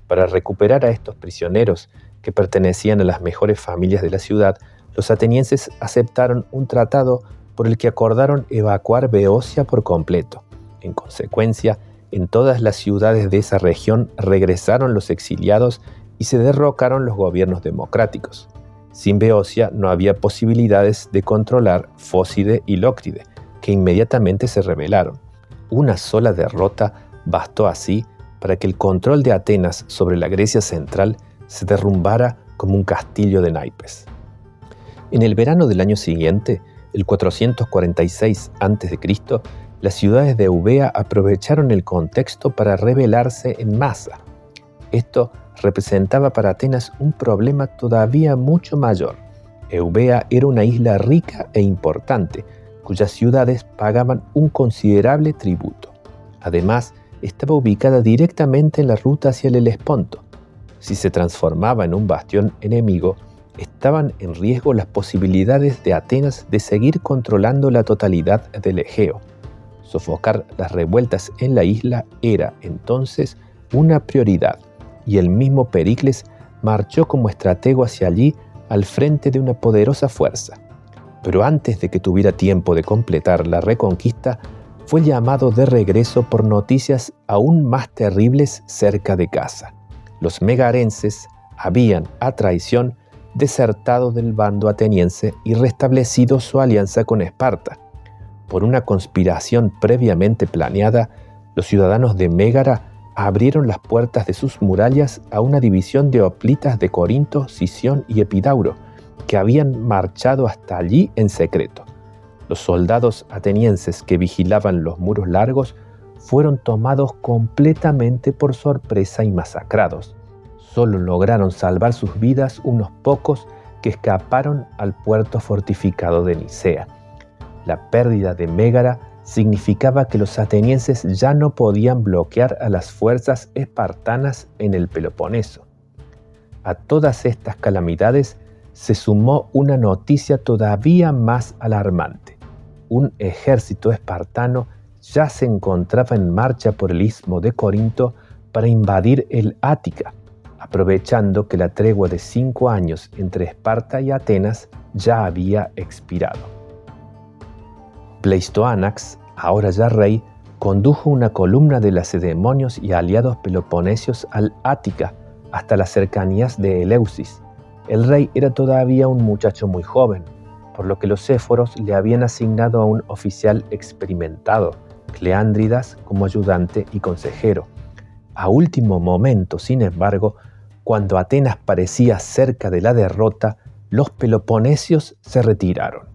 Para recuperar a estos prisioneros, que pertenecían a las mejores familias de la ciudad, los atenienses aceptaron un tratado por el que acordaron evacuar Beocia por completo. En consecuencia, en todas las ciudades de esa región regresaron los exiliados y se derrocaron los gobiernos democráticos. Sin Beocia no había posibilidades de controlar Fócide y Lócride, que inmediatamente se rebelaron. Una sola derrota bastó así para que el control de Atenas sobre la Grecia central se derrumbara como un castillo de naipes. En el verano del año siguiente, el 446 a.C., las ciudades de Eubea aprovecharon el contexto para rebelarse en masa. Esto representaba para Atenas un problema todavía mucho mayor. Eubea era una isla rica e importante, cuyas ciudades pagaban un considerable tributo. Además, estaba ubicada directamente en la ruta hacia el Helesponto. Si se transformaba en un bastión enemigo, estaban en riesgo las posibilidades de Atenas de seguir controlando la totalidad del Egeo. Sofocar las revueltas en la isla era entonces una prioridad, y el mismo Pericles marchó como estratego hacia allí al frente de una poderosa fuerza. Pero antes de que tuviera tiempo de completar la reconquista, fue llamado de regreso por noticias aún más terribles cerca de casa. Los megarenses habían, a traición, desertado del bando ateniense y restablecido su alianza con Esparta. Por una conspiración previamente planeada, los ciudadanos de Mégara abrieron las puertas de sus murallas a una división de hoplitas de Corinto, Sición y Epidauro, que habían marchado hasta allí en secreto. Los soldados atenienses que vigilaban los muros largos fueron tomados completamente por sorpresa y masacrados. Solo lograron salvar sus vidas unos pocos que escaparon al puerto fortificado de Nicea. La pérdida de Mégara significaba que los atenienses ya no podían bloquear a las fuerzas espartanas en el Peloponeso. A todas estas calamidades se sumó una noticia todavía más alarmante. Un ejército espartano ya se encontraba en marcha por el istmo de Corinto para invadir el Ática, aprovechando que la tregua de 5 años entre Esparta y Atenas ya había expirado. Pleistoanax, ahora ya rey, condujo una columna de lacedemonios y aliados peloponesios al Ática hasta las cercanías de Eleusis. El rey era todavía un muchacho muy joven, por lo que los éforos le habían asignado a un oficial experimentado, Cleandridas, como ayudante y consejero. A último momento, sin embargo, cuando Atenas parecía cerca de la derrota, los peloponesios se retiraron.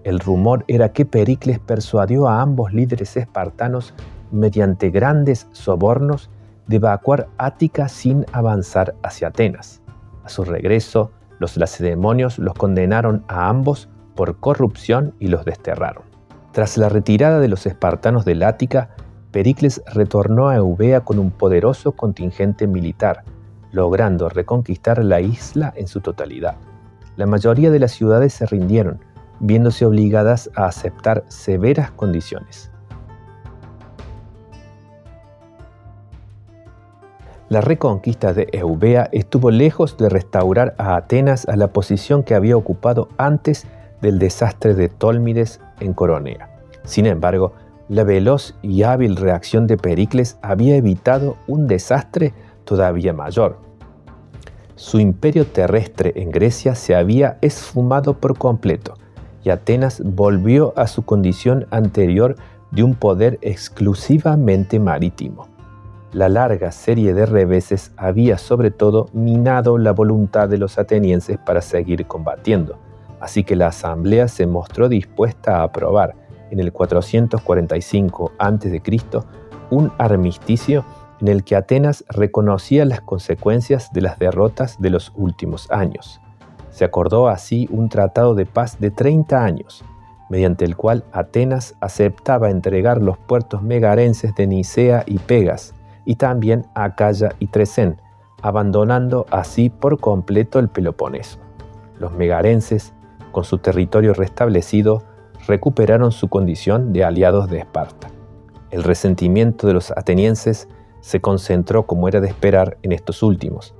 El rumor era que Pericles persuadió a ambos líderes espartanos, mediante grandes sobornos, de evacuar Ática sin avanzar hacia Atenas. A su regreso, los lacedemonios los condenaron a ambos por corrupción y los desterraron. Tras la retirada de los espartanos del Ática, Pericles retornó a Eubea con un poderoso contingente militar, logrando reconquistar la isla en su totalidad. La mayoría de las ciudades se rindieron, viéndose obligadas a aceptar severas condiciones. La reconquista de Eubea estuvo lejos de restaurar a Atenas a la posición que había ocupado antes del desastre de Tólmides en Coronea. Sin embargo, la veloz y hábil reacción de Pericles había evitado un desastre todavía mayor. Su imperio terrestre en Grecia se había esfumado por completo y Atenas volvió a su condición anterior de un poder exclusivamente marítimo. La larga serie de reveses había sobre todo minado la voluntad de los atenienses para seguir combatiendo, así que la asamblea se mostró dispuesta a aprobar en el 445 a.C. un armisticio en el que Atenas reconocía las consecuencias de las derrotas de los últimos años. Se acordó así un tratado de paz de 30 años, mediante el cual Atenas aceptaba entregar los puertos megarenses de Nicea y Pegas, y también Acaya y Trecén, abandonando así por completo el Peloponeso. Los megarenses, con su territorio restablecido, recuperaron su condición de aliados de Esparta. El resentimiento de los atenienses se concentró, como era de esperar, en estos últimos,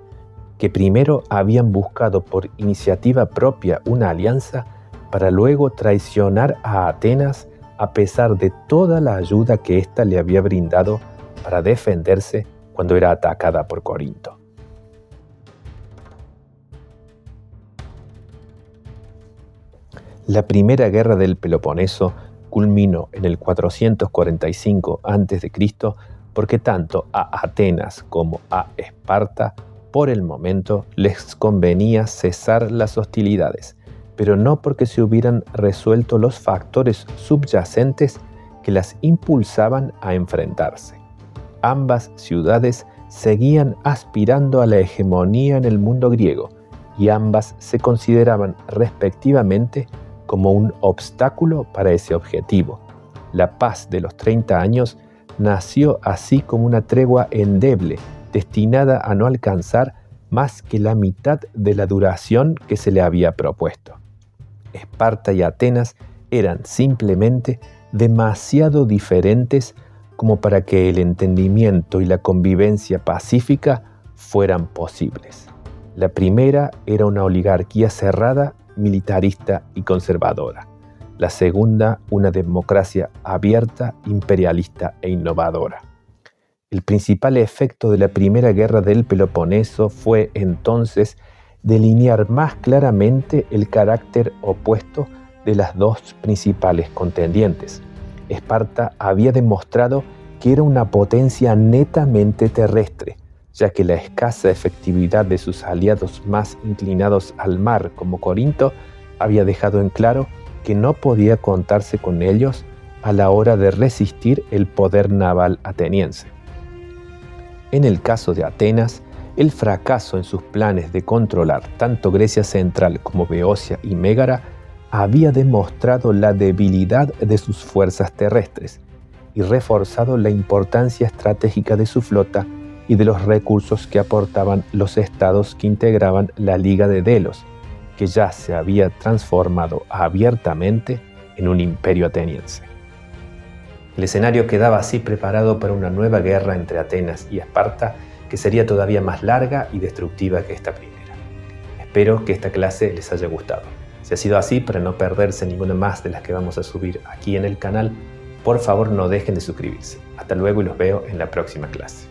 que primero habían buscado por iniciativa propia una alianza para luego traicionar a Atenas a pesar de toda la ayuda que ésta le había brindado para defenderse cuando era atacada por Corinto. La primera guerra del Peloponeso culminó en el 445 a.C. porque tanto a Atenas como a Esparta por el momento les convenía cesar las hostilidades, pero no porque se hubieran resuelto los factores subyacentes que las impulsaban a enfrentarse. Ambas ciudades seguían aspirando a la hegemonía en el mundo griego y ambas se consideraban respectivamente como un obstáculo para ese objetivo. La paz de los 30 años nació así como una tregua endeble, destinada a no alcanzar más que la mitad de la duración que se le había propuesto. Esparta y Atenas eran simplemente demasiado diferentes como para que el entendimiento y la convivencia pacífica fueran posibles. La primera era una oligarquía cerrada, militarista y conservadora. La segunda, una democracia abierta, imperialista e innovadora. El principal efecto de la primera guerra del Peloponeso fue entonces delinear más claramente el carácter opuesto de las dos principales contendientes. Esparta había demostrado que era una potencia netamente terrestre, ya que la escasa efectividad de sus aliados más inclinados al mar, como Corinto, había dejado en claro que no podía contarse con ellos a la hora de resistir el poder naval ateniense. En el caso de Atenas, el fracaso en sus planes de controlar tanto Grecia central como Beocia y Mégara había demostrado la debilidad de sus fuerzas terrestres y reforzado la importancia estratégica de su flota y de los recursos que aportaban los estados que integraban la Liga de Delos, que ya se había transformado abiertamente en un imperio ateniense. El escenario quedaba así preparado para una nueva guerra entre Atenas y Esparta, que sería todavía más larga y destructiva que esta primera. Espero que esta clase les haya gustado. Si ha sido así, para no perderse ninguna más de las que vamos a subir aquí en el canal, por favor no dejen de suscribirse. Hasta luego y los veo en la próxima clase.